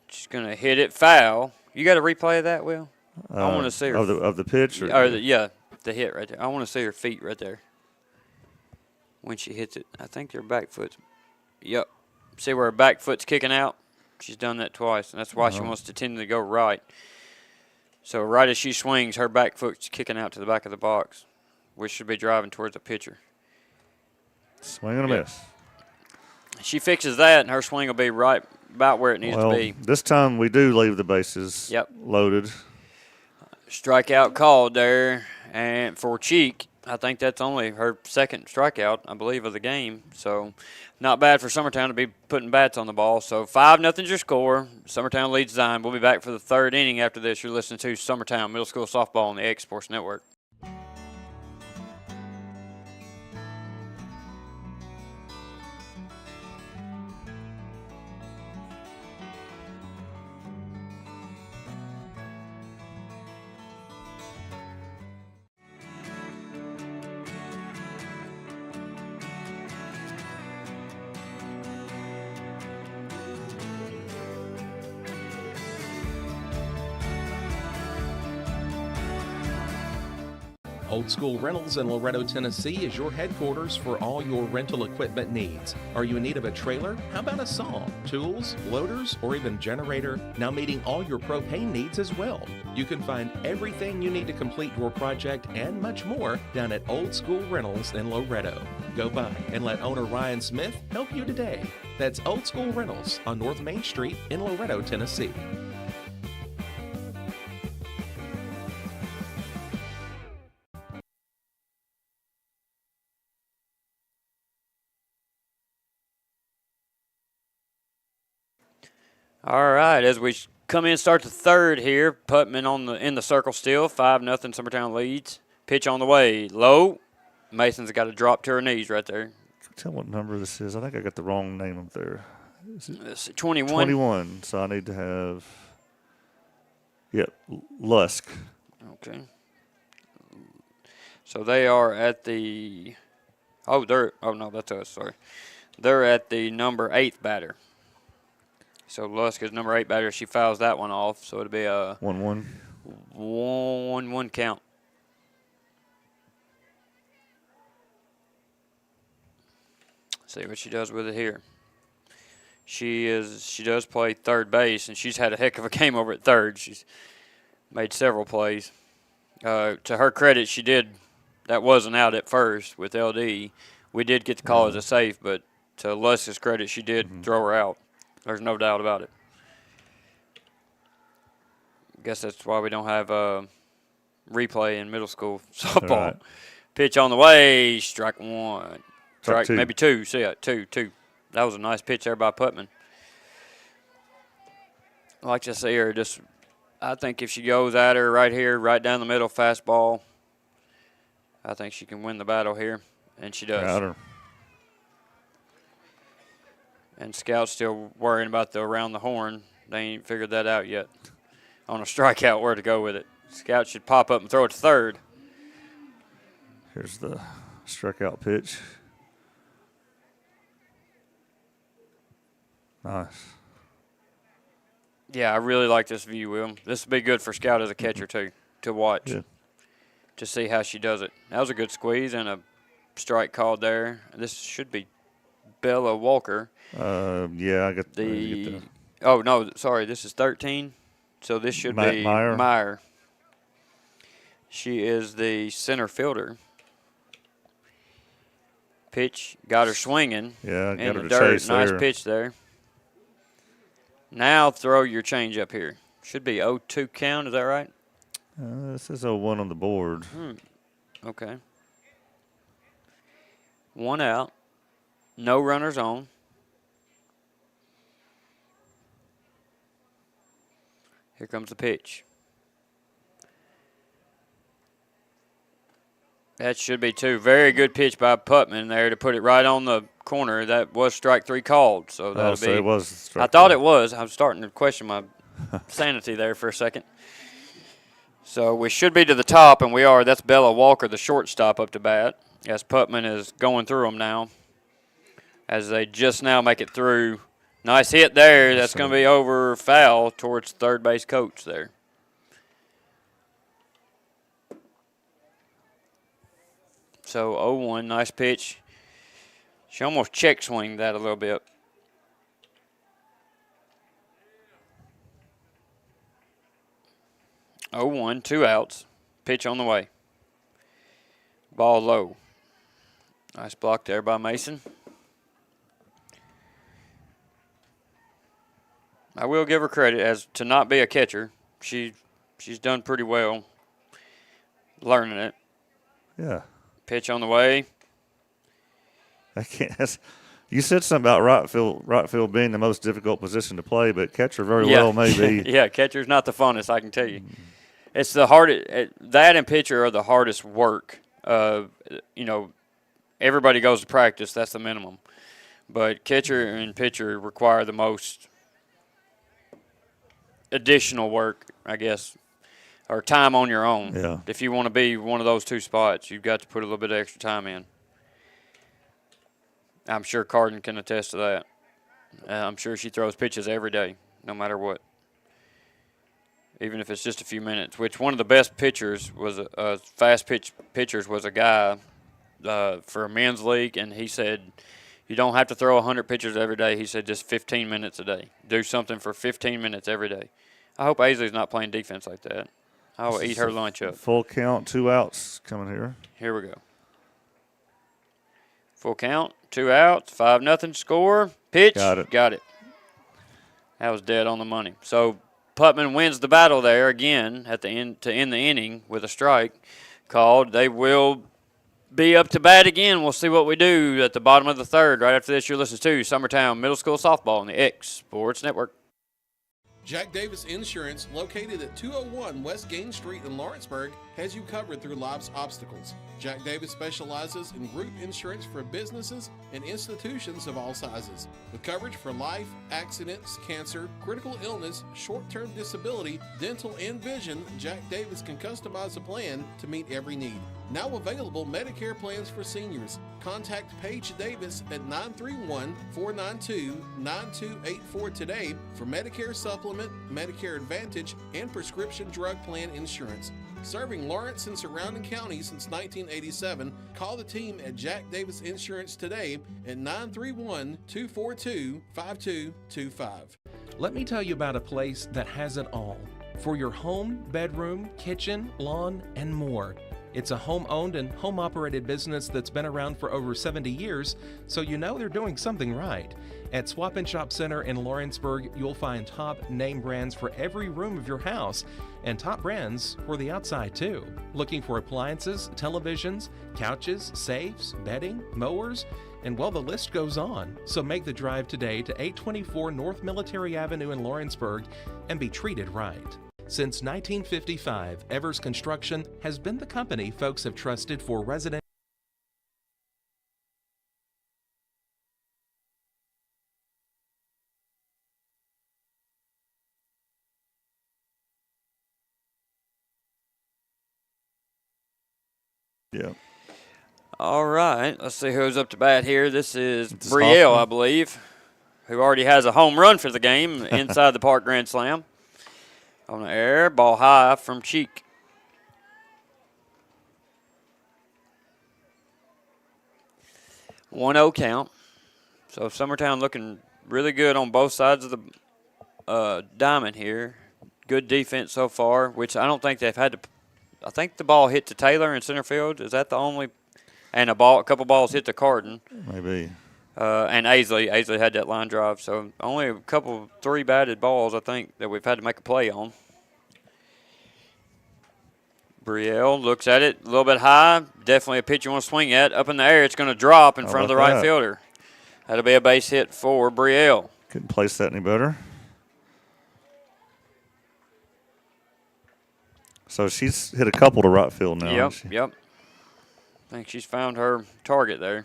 She's going to hit it foul. You got a replay of that, Will? I want to see her. Of the pitch? Yeah, the hit right there. I want to see her feet right there when she hits it. I think her back foot's. Yep. See where her back foot's kicking out? She's done that twice, and that's why she wants to tend to go right. So right as she swings, her back foot's kicking out to the back of the box, which should be driving towards the pitcher. Swing and a miss. She fixes that, and her swing will be right about where it needs to be. This time we do leave the bases loaded. Strikeout called there, and for Cheek, I think that's only her second strikeout, I believe, of the game. So not bad for Summertown to be putting bats on the ball. So 5-0's your score. Summertown leads Zion. We'll be back for the third inning after this. You're listening to Summertown Middle School Softball on the X Sports Network. Old School Rentals in Loretto, Tennessee is your headquarters for all your rental equipment needs. Are you in need of a trailer? How about a saw, tools, loaders, or even generator? Now meeting all your propane needs as well. You can find everything you need to complete your project and much more down at Old School Rentals in Loretto. Go by and let owner Ryan Smith help you today. That's Old School Rentals on North Main Street in Loretto, Tennessee. All right, as we come in, start the third here. Putman in the circle still, 5-0 Summertown leads. Pitch on the way, low. Mason's got to drop to her knees right there. Tell what number this is. I think I got the wrong name up there. Is it 21. 21. So I need to have. Yep, Lusk. Okay. So they are at the. Oh, no, that's us. Sorry, they're at the number 8 batter. So Lusk is number 8 batter. She fouls that one off, so it'll be a 1-1. 1-1 count. See what she does with it here. She does play third base, and she's had a heck of a game over at third. She's made several plays. To her credit, she did. That wasn't out at first with LD. We did get the call as a safe, but to Lusk's credit, she did throw her out. There's no doubt about it. I guess that's why we don't have replay in middle school softball. Right. Pitch on the way, strike one. Strike two. Maybe two. See it, two. That was a nice pitch there by Putman. I like to see her just, I think if she goes at her right here, right down the middle, fastball, I think she can win the battle here, and she does. Got her. And Scout's still worrying about the around the horn. They ain't figured that out yet. On a strikeout, where to go with it. Scout should pop up and throw it to third. Here's the strikeout pitch. Nice. Yeah, I really like this view, Will. This will be good for Scout as a catcher, too, to watch. Yeah. To see how she does it. That was a good squeeze and a strike called there. This should be Bella Walker. Yeah, I got the. Oh no, sorry. This is 13, so this should be Meyer. She is the center fielder. Pitch got her swinging. Yeah, got in her the to dirt. chase Nice there. pitch there. Now throw your change up here. Should be 0-2 count. Is that right? This is 0-1 on the board. Okay. 1 out. No runners on. Here comes the pitch. That should be 2. Very good pitch by Putman there to put it right on the corner. That was strike 3 called, so that'll so be. it was strike I thought 3. it was. I was starting to question my sanity there for a second. So we should be to the top, and we are. That's Bella Walker, the shortstop, up to bat, as Putman is going through them now, as they just now make it through. Nice hit there. That's going to be over foul towards third base coach there. So 0-1, nice pitch. She almost check swinged that a little bit. Oh, 1, 2 outs. Pitch on the way. Ball low. Nice block there by Mason. I will give her credit as to not be a catcher. She's done pretty well learning it. Yeah. Pitch on the way. I can't. You said something about right field being the most difficult position to play, but catcher very well may be. Yeah, catcher's not the funnest, I can tell you. It's the hardest. That and pitcher are the hardest work. Everybody goes to practice. That's the minimum. But catcher and pitcher require the most additional work, I guess, or time on your own. Yeah. If you want to be one of those two spots, you've got to put a little bit of extra time in. I'm sure Carden can attest to that. I'm sure she throws pitches every day, no matter what, even if it's just a few minutes. Which one of the best pitchers was fast pitch pitchers was a guy for a men's league, and he said you don't have to throw 100 pitches every day. He said just 15 minutes a day. Do something for 15 minutes every day. I hope Aisley's not playing defense like that. I will eat her lunch up. Full count, 2 outs coming here. Here we go. Full count, 2 outs, 5-0 score. Pitch. Got it. Got it. That was dead on the money. So Putman wins the battle there again at the end to end the inning with a strike called. They will be up to bat again. We'll see what we do at the bottom of the third. Right after this, you're listening to Summertown Middle School Softball on the X Sports Network. Jack Davis Insurance, located at 201 West Gain Street in Lawrenceburg, has you covered through life's obstacles. Jack Davis specializes in group insurance for businesses and institutions of all sizes. With coverage for life, accidents, cancer, critical illness, short-term disability, dental, and vision, Jack Davis can customize a plan to meet every need. Now available Medicare plans for seniors. Contact Paige Davis at 931-492-9284 today for Medicare Supplement, Medicare Advantage, and prescription drug plan insurance. Serving Lawrence and surrounding counties since 1987, call the team at Jack Davis Insurance today at 931-242-5225. Let me tell you about a place that has it all for your home, bedroom, kitchen, lawn, and more. It's a home-owned and home-operated business that's been around for over 70 years, so you know they're doing something right. At Swap and Shop Center in Lawrenceburg, you'll find top name brands for every room of your house, and top brands for the outside too. Looking for appliances, televisions, couches, safes, bedding, mowers, and well, the list goes on. So make the drive today to 824 North Military Avenue in Lawrenceburg and be treated right. Since 1955, Evers Construction has been the company folks have trusted for residential. Yeah. All right, let's see who's up to bat here. This is Brielle, I believe, who already has a home run for the game inside the Park Grand Slam. On the air, ball high from Cheek. One-0 count. So Summertown looking really good on both sides of the diamond here. Good defense so far, which I don't think they've had to I think the ball hit to Taylor in center field. Is that the only? And a couple balls hit to Carden. Maybe. And Aisley had that line drive. So only three batted balls, I think, that we've had to make a play on. Brielle looks at it a little bit high. Definitely a pitch you want to swing at. Up in the air, it's going to drop in front of the right fielder. That'll be a base hit for Brielle. Couldn't place that any better. So she's hit a couple to right field now. Yep. I think she's found her target there.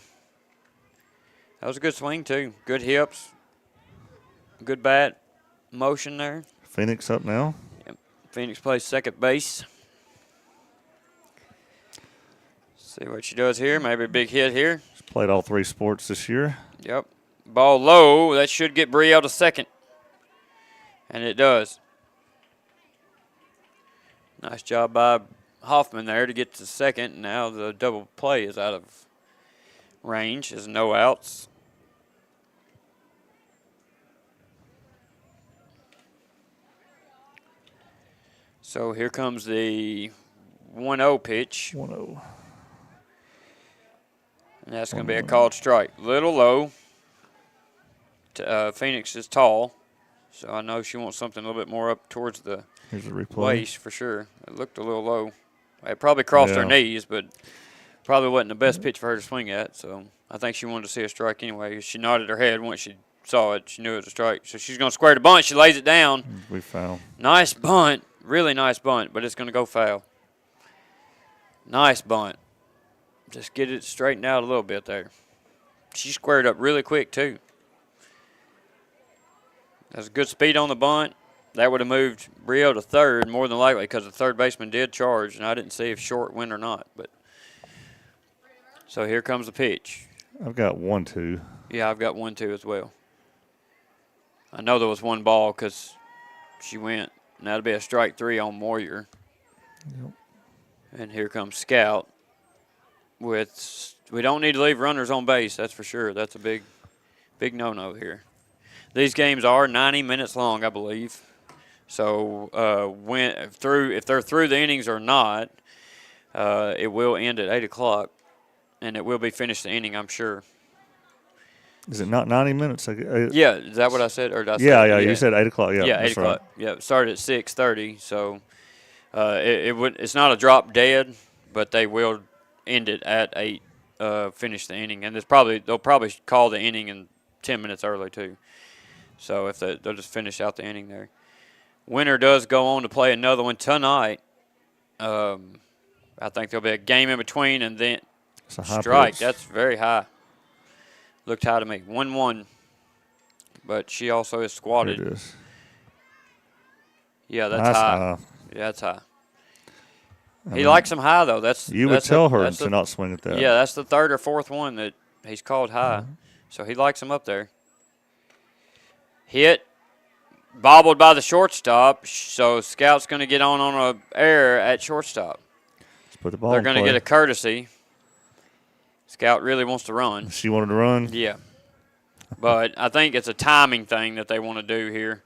That was a good swing, too. Good hips. Good bat motion there. Phoenix up now. Yep. Phoenix plays second base. See what she does here. Maybe a big hit here. She's played all three sports this year. Yep. Ball low. That should get Brielle to second. And it does. Nice job by Hoffman there to get to second. Now the double play is out of range. There's no outs. So here comes the 1-0 pitch. 1-0. And that's going to be a called strike. Little low. Phoenix is tall, so I know she wants something a little bit more up towards the waist for sure. It looked a little low. It probably crossed her knees, but probably wasn't the best pitch for her to swing at. So I think she wanted to see a strike anyway. She nodded her head once she saw it. She knew it was a strike. So she's going to square the bunt. She lays it down. We foul. Nice bunt. Really nice bunt, but it's going to go foul. Nice bunt. Just get it straightened out a little bit there. She squared up really quick, too. That's good speed on the bunt. That would have moved Brielle to third more than likely because the third baseman did charge, and I didn't see if short went or not. But so here comes the pitch. I've got 1-2. Yeah, I've got 1-2 as well. I know there was one ball because she went. And that'll be a strike 3 on Moyer. Yep. And here comes Scout. We don't need to leave runners on base, that's for sure. That's a big no-no here. These games are 90 minutes long, I believe. So if they're through the innings or not, it will end at 8 o'clock, and it will be finished the inning, I'm sure. Is it not 90 minutes? Yeah, is that what I said? Or did I say yeah, you said 8 o'clock. Yeah, 8 o'clock. Right. Yeah, it started at 6:30, so it's not a drop dead, but they will end it at 8, finish the inning, and they'll probably call the inning in 10 minutes early too. So they'll just finish out the inning there. Winner does go on to play another one tonight. I think there'll be a game in between, and then strike. Pitch. That's very high. Looked high to me. 1-1. But she also is squatted. There it is. Yeah, that's high. Yeah, that's high. He likes them high, though. You would tell her to not swing at that. Yeah, that's the third or fourth one that he's called high. Mm-hmm. So he likes them up there. Hit. Bobbled by the shortstop. So Scout's going to get on an error at shortstop. Let's put the ball They're going to get a courtesy. Scout really wants to run. She wanted to run? Yeah. But I think it's a timing thing that they want to do here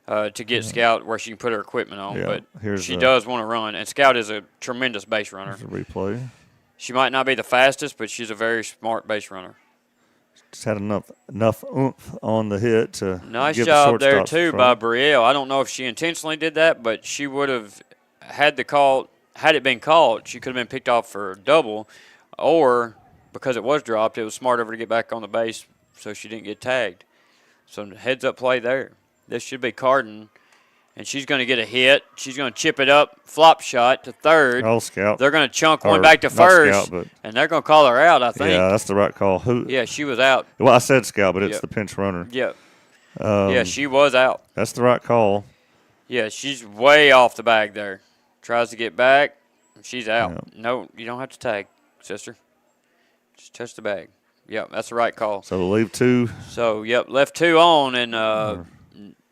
to get Scout where she can put her equipment on. Yeah, but she does want to run, and Scout is a tremendous base runner. Here's a replay. She might not be the fastest, but she's a very smart base runner. Just had enough oomph on the hit to nice give job the there, too, by Brielle. I don't know if she intentionally did that, but she would have had it been called, she could have been picked off for a double, or – because it was dropped, it was smart of her to get back on the base so she didn't get tagged. So heads-up play there. This should be Carden, and she's going to get a hit. She's going to chip it up, flop shot to third. Oh, Scout. They're going to chunk one back to first, Scout, and they're going to call her out, I think. Yeah, that's the right call. Yeah, she was out. Well, I said Scout, but it's the pinch runner. Yeah. Yeah, she was out. That's the right call. Yeah, she's way off the bag there. Tries to get back. She's out. Yeah. No, you don't have to tag, sister. Just touch the bag. Yep, that's the right call. So we'll leave 2. So, left 2 on, and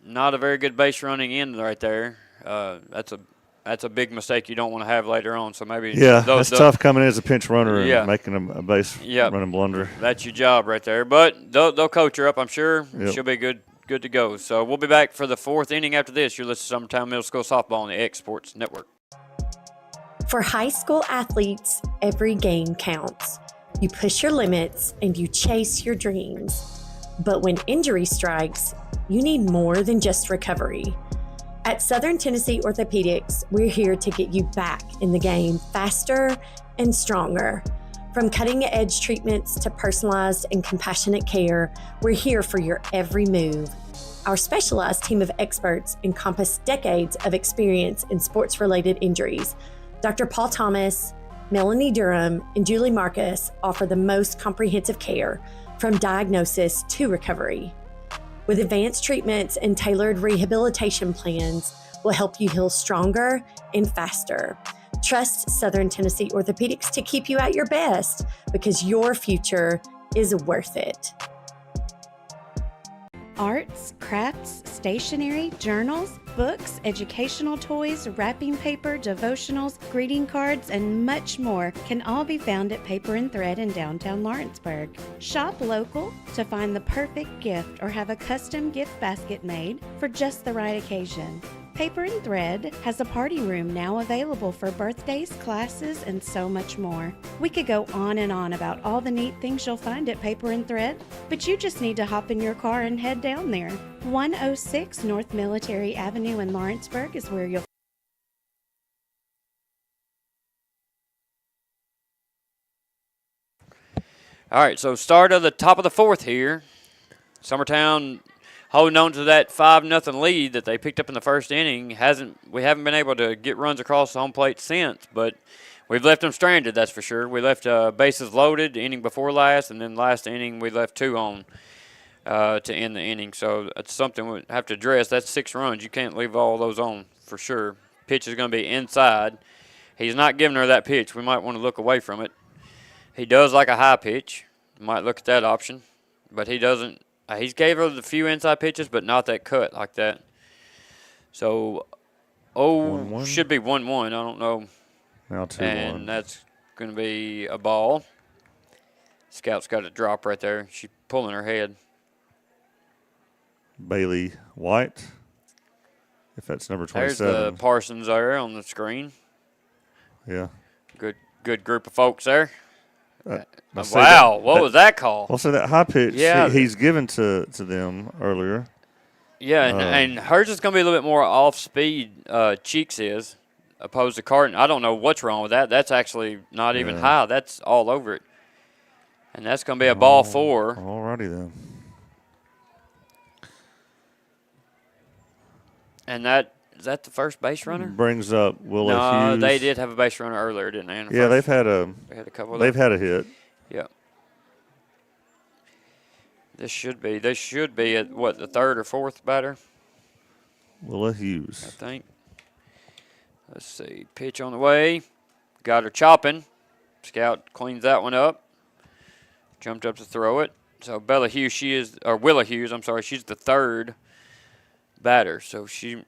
not a very good base running in right there. That's a big mistake you don't want to have later on. So maybe that's tough coming in as a pinch runner and making a base running blunder. That's your job right there. But they'll coach her up, I'm sure. Yep. She'll be good to go. So we'll be back for the 4th inning after this. You're listening to Summertown Middle School Softball on the X Sports Network. For high school athletes, every game counts. You push your limits and you chase your dreams. But when injury strikes, you need more than just recovery. At Southern Tennessee Orthopedics, we're here to get you back in the game faster and stronger. From cutting-edge treatments to personalized and compassionate care, we're here for your every move. Our specialized team of experts encompass decades of experience in sports-related injuries. Dr. Paul Thomas, Melanie Durham, and Julie Marcus offer the most comprehensive care from diagnosis to recovery. With advanced treatments and tailored rehabilitation plans, we'll help you heal stronger and faster. Trust Southern Tennessee Orthopedics to keep you at your best because your future is worth it. Arts, crafts, stationery, journals, books, educational toys, wrapping paper, devotionals, greeting cards, and much more can all be found at Paper and Thread in downtown Lawrenceburg. Shop local to find the perfect gift or have a custom gift basket made for just the right occasion. Paper and Thread has a party room now available for birthdays, classes, and so much more. We could go on and on about all the neat things you'll find at Paper and Thread, but you just need to hop in your car and head down there. 106 North Military Avenue in Lawrenceburg is where you'll All right, so start of the top of the fourth here. Summertown holding on to that 5-0 lead that they picked up in the first inning. We haven't been able to get runs across the home plate since, but we've left them stranded, that's for sure. We left bases loaded the inning before last, and then last inning we left 2 on to end the inning. So that's something we have to address. That's 6 runs. You can't leave all those on for sure. Pitch is going to be inside. He's not giving her that pitch. We might want to look away from it. He does like a high pitch. Might look at that option, but he doesn't. He's gave her the few inside pitches, but not that cut like that. So, 1-1. Should be 1-1. I don't know. Now 2-1. And that's going to be a ball. Scout's got a drop right there. She's pulling her head. Bailey White, if that's number 27. There's the Parsons there on the screen. Yeah. Good group of folks there. Wow, what was that call? Well, so that high pitch he's given to them earlier. Yeah, and hers is going to be a little bit more off-speed, Cheeks is, opposed to Carton. I don't know what's wrong with that. That's actually not even high. That's all over it. And that's going to be a ball 4. All righty then. And is that the first base runner? Brings up Willow No, Hughes. they did have a base runner earlier, didn't they? Yeah, they've had a couple of they've had a hit. Yeah. They should be at what, the third or fourth batter? Willow Hughes. I think. Let's see. Pitch on the way. Got her chopping. Scout cleans that one up. Jumped up to throw it. So Willow Hughes, she's the third batter. So she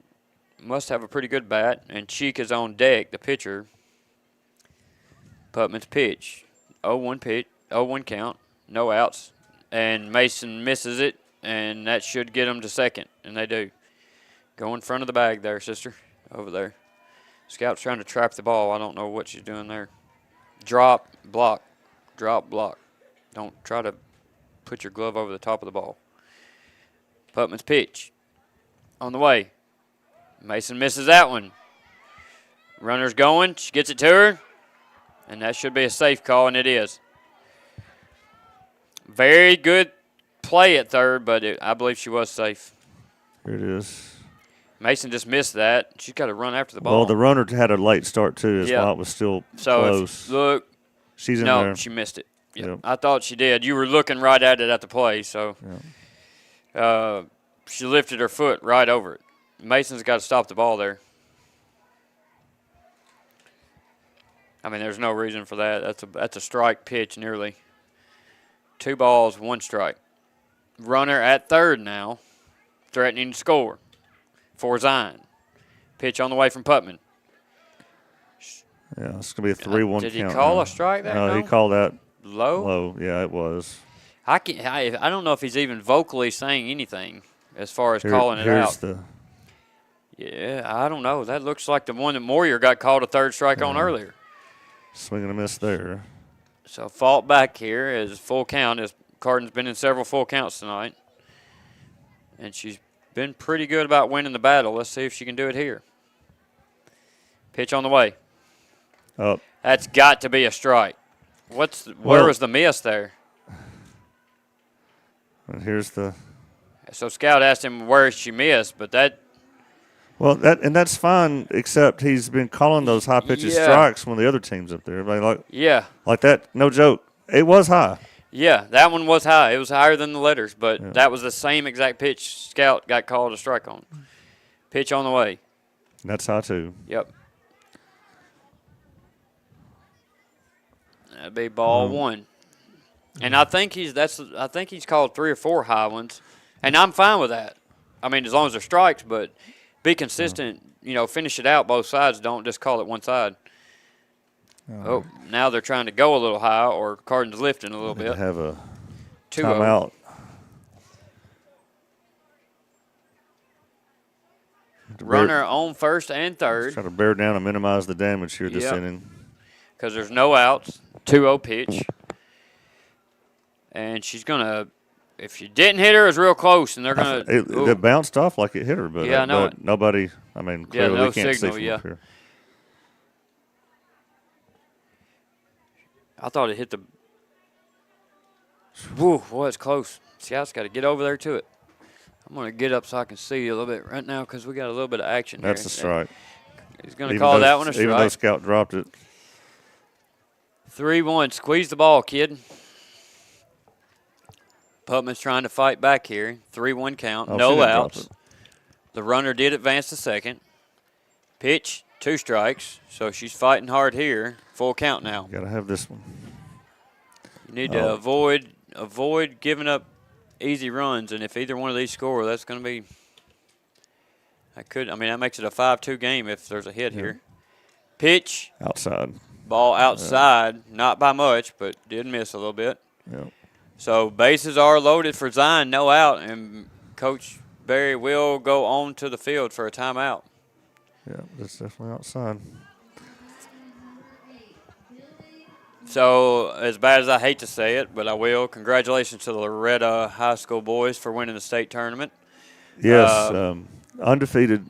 must have a pretty good bat. And Cheek is on deck, the pitcher. Putman's pitch. 0-1 pitch. 0-1 count. No outs. And Mason misses it. And that should get them to second. And they do. Go in front of the bag there, sister. Over there. Scout's trying to trap the ball. I don't know what she's doing there. Drop, block. Drop, block. Don't try to put your glove over the top of the ball. Putman's pitch. On the way. Mason misses that one. Runner's going. She gets it to her. And that should be a safe call, and it is. Very good play at third, but I believe she was safe. Here it is. Mason just missed that. She's got to run after the ball. Well, the runner had a late start, too. His spot was still close. Look. She's in there. No, she missed it. Yep. I thought she did. You were looking right at it at the play, so she lifted her foot right over it. Mason's got to stop the ball there. I mean, there's no reason for that. That's a strike pitch nearly. 2 balls, 1 strike. Runner at third now, threatening to score for Zion. Pitch on the way from Putman. Yeah, it's going to be a 3-1 count. Did he call a strike there? No, he called that low. Low, yeah, it was. I don't know if he's even vocally saying anything as far as calling it out. Yeah, I don't know. That looks like the one that Moyer got called a third strike on earlier. Swing and a miss there. So fault back here is full count. As Carden's been in several full counts tonight. And she's been pretty good about winning the battle. Let's see if she can do it here. Pitch on the way. Oh. That's got to be a strike. Where was the miss there? And here's the. So Scout asked him where she missed, but that. Well, that's fine, except he's been calling those high pitches strikes when the other team's up there. Everybody like that. No joke. It was high. Yeah, that one was high. It was higher than the letters, but that was the same exact pitch Scout got called a strike on. Pitch on the way. That's high too. Yep. That'd be ball one. And I think he's called 3 or 4 high ones, and I'm fine with that. I mean, as long as they're strikes, but be consistent. Finish it out both sides. Don't just call it one side. Oh, now they're trying to go a little high, or Carden's lifting a little bit. Have a 2-0. timeout. Runner on first and third. Try to bear down and minimize the damage here this inning. Because there's no outs. 2-0 pitch. And she's going to, if she didn't hit her, it was real close, and they're going to. It bounced off like it hit her, but, I know but nobody, I mean, clearly no we can't signal, see from up here. I thought it hit the. Whoa, boy, it's close. Scout's got to get over there to it. I'm going to get up so I can see a little bit right now because we got a little bit of action That's here. a strike. He's going to call that one a strike. Even though Scout dropped it. 3-1. Squeeze the ball, kid. Putman's trying to fight back here. 3-1 count. No outs. The runner did advance to second. Pitch, 2 strikes. So she's fighting hard here. Full count now. Got to have this one. You need to avoid giving up easy runs, and if either one of these score, that's going to be. That makes it a 5-2 game if there's a hit here. Pitch. Outside. Ball outside, not by much, but did miss a little bit. Yep. So bases are loaded for Zion, no out, and Coach Berry will go on to the field for a timeout. Yeah, that's definitely outside. So, as bad as I hate to say it, but I will, congratulations to the Loretta High School boys for winning the state tournament. Yes, undefeated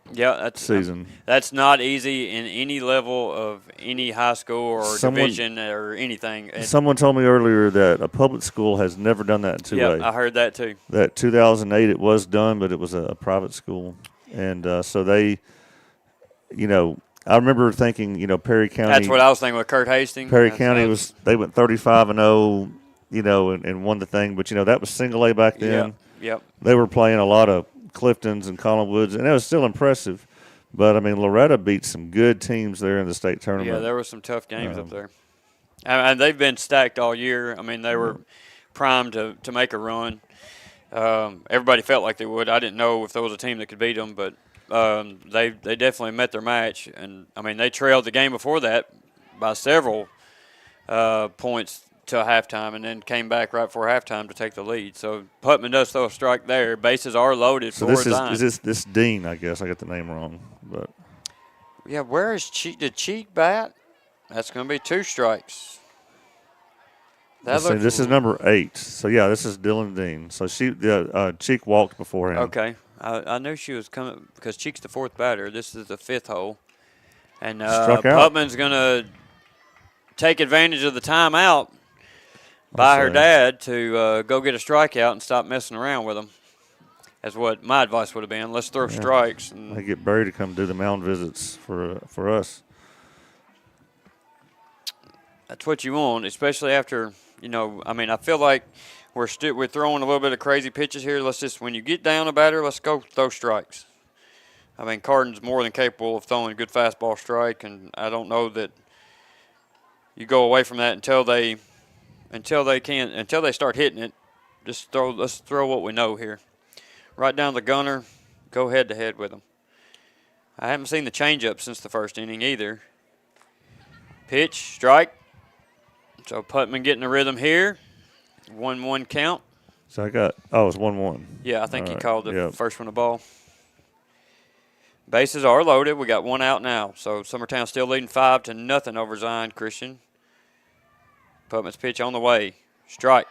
season. That's not easy in any level of any high school or division or anything. Someone told me earlier that a public school has never done that in 2A. Yeah, I heard that too. That 2008 it was done, but it was a private school. And so they, I remember thinking, Perry County. That's what I was thinking with Kurt Hastings. Perry County they went 35-0, and won the thing. But that was single A back then. Yep. They were playing a lot of Cliftons and Collinwoods, and it was still impressive. But Loretta beat some good teams there in the state tournament. Yeah, there were some tough games up there, and they've been stacked all year. They were primed to make a run. Everybody felt like they would. I didn't know if there was a team that could beat them, but. They definitely met their match, and they trailed the game before that by several points till halftime, and then came back right before halftime to take the lead. So Putman does throw a strike there. Bases are loaded for Zion. Is this Dean? I guess I got the name wrong, but yeah, where is Cheek? Did Cheek bat? That's going to be 2 strikes. This is number 8. So yeah, this is Dylan Dean. So Cheek walked beforehand. Okay. I knew she was coming because Cheek's the 4th batter. This is the 5th hole. And Putman's going to take advantage of the timeout by her dad to go get a strikeout and stop messing around with him. That's what my advice would have been. Let's throw strikes. And they get Barry to come do the mound visits for us. That's what you want, especially after, I feel like we're throwing a little bit of crazy pitches here. Let's just, when you get down a batter, let's go throw strikes. Carden's more than capable of throwing a good fastball strike, and I don't know that you go away from that until they start hitting it. Let's throw what we know here. Right down the gunner, go head to head with them. I haven't seen the changeup since the first inning either. Pitch, strike. So Putman getting the rhythm here. 1-1 count. So it's 1-1. Yeah, I think he called the first one a ball. Bases are loaded. We got one out now. So Summertown still leading 5-0 over Zion Christian. Putman's pitch on the way. Strike.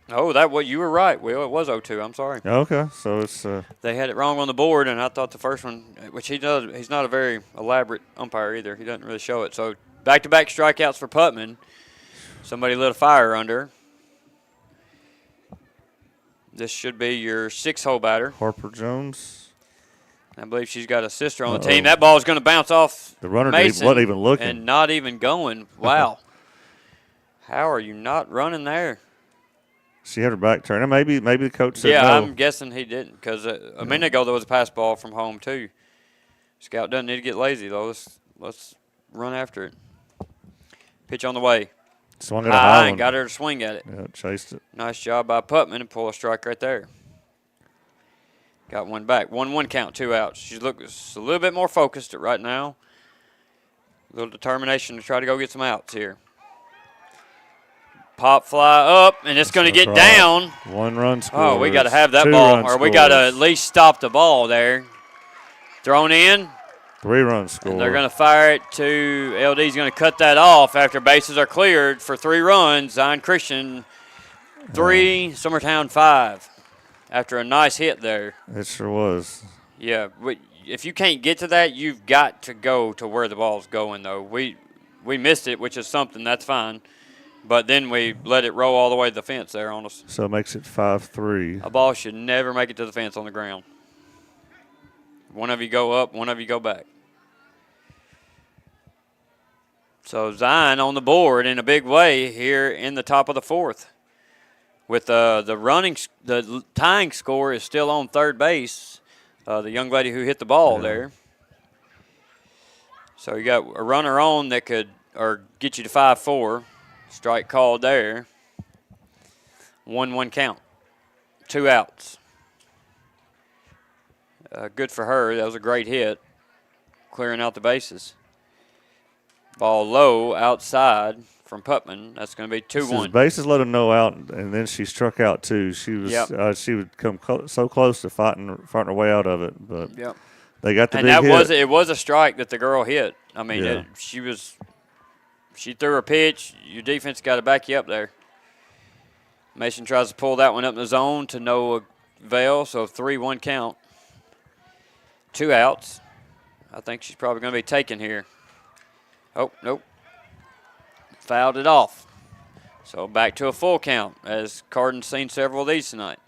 Oh, you were right, Will. It was 0-2. I'm sorry. Okay, so it's they had it wrong on the board, and I thought the first one, which he does, he's not a very elaborate umpire either. He doesn't really show it. So back-to-back strikeouts for Putman. Somebody lit a fire under. This should be your 6-hole batter. Harper Jones. I believe she's got a sister on the team. That ball is going to bounce off the runner. Mason wasn't even looking. And not even going. Wow. How are you not running there? She had her back turned. And maybe the coach said no. Yeah, I'm guessing he didn't because a minute ago there was a pass ball from home too. Scout doesn't need to get lazy though. Let's run after it. Pitch on the way. Swung at a high one. Got her to swing at it. Yeah, chased it. Nice job by Putman to pull a strike right there. Got one back. 1-1 count, 2 outs. She's looking a little bit more focused right now. A little determination to try to go get some outs here. Pop fly up, and it's going to get down. 1 run score. Oh, we got to have that ball, or we got to at least stop the ball there. Thrown in. 3 run score. And they're going to fire it to LD's going to cut that off after bases are cleared for 3 runs. Zion Christian 3, Summertown 5. After a nice hit there. It sure was. Yeah, if you can't get to that, you've got to go to where the ball's going, though. We missed it, which is something. That's fine. But then we let it roll all the way to the fence there on us. So it makes it 5-3. A ball should never make it to the fence on the ground. One of you go up, one of you go back. So Zion on the board in a big way here in the top of the 4th. With the tying score is still on third base. The young lady who hit the ball there. So you got a runner on that could get you to 5-4. Strike called there. 1-1 count. 2 outs. Good for her. That was a great hit. Clearing out the bases. Ball low outside from Putman. That's going to be 2-1. Bases let him know out, and then she struck out too. She was she would come so close to fighting her way out of it, but they got the big hit. It was a strike that the girl hit. I mean, she threw her pitch. Your defense got to back you up there. Mason tries to pull that one up in the zone to no avail, so 3-1 count. 2 outs. I think she's probably going to be taken here. Oh, nope. Fouled it off. So back to a full count as Cardin's seen several of these tonight.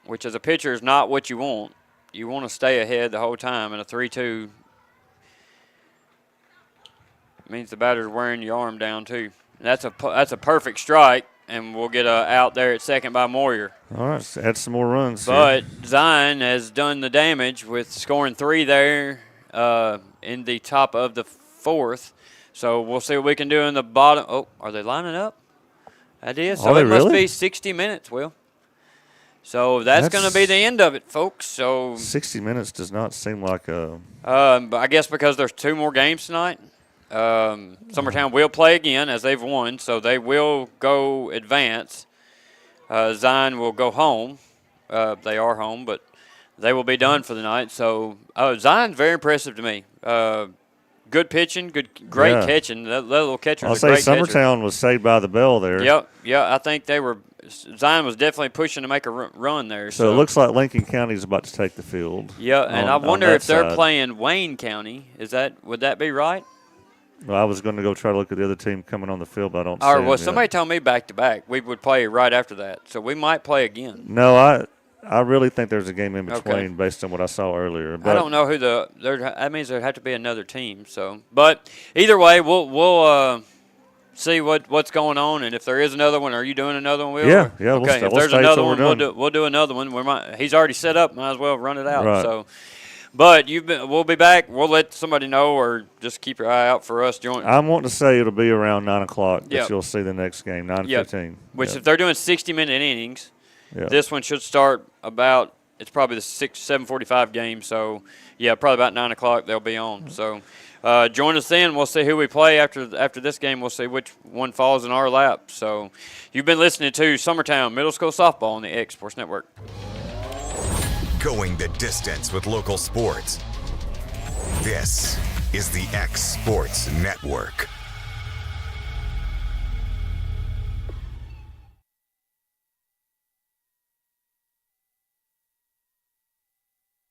Which as a pitcher is not what you want. You want to stay ahead the whole time, and a 3-2 means the batter's wearing your arm down too. And that's a perfect strike, and we'll get a out there at second by Moyer. All right, add some more runs. But Zion has done the damage with scoring 3 there in the top of the 4th. So we'll see what we can do in the bottom. Oh, are they lining up? That is. So it must be 60 minutes, Will. So that's going to be the end of it, folks. So 60 minutes does not seem like a. I guess because there's 2 more games tonight. Summertown will play again as they've won, so they will go advance. Zion will go home. They are home, but they will be done for the night. So Zion's very impressive to me. Good pitching, great catching. That little catcher. I'll say Summertown was saved by the bell there. Yep. I think they were. Zion was definitely pushing to make a run there. So it looks like Lincoln County is about to take the field. Yeah, and I wonder if they're playing Wayne County. Would that be right? Well, I was going to go try to look at the other team coming on the field, but I don't see them yet. Somebody told me back-to-back. We would play right after that. So we might play again. No, I really think there's a game in between based on what I saw earlier. But I don't know who that means there'd have to be another team. So, but either way, we'll see what's going on, and if there is another one, are you doing another one, Will? Yeah. Okay, if there's another one, we'll do another one. He's already set up. Might as well run it out. Right. So. But we'll be back. We'll let somebody know, or just keep your eye out for us. I'm wanting to say it'll be around 9 o'clock that you'll see the next game, 9:15. Which, if they're doing 60-minute innings, this one should start about. It's probably the 7:45 game. So probably about 9 o'clock they'll be on. So join us then. We'll see who we play after this game. We'll see which one falls in our lap. So you've been listening to Summertown Middle School Softball on the X Sports Network. going the distance with local sports. This is the X Sports Network.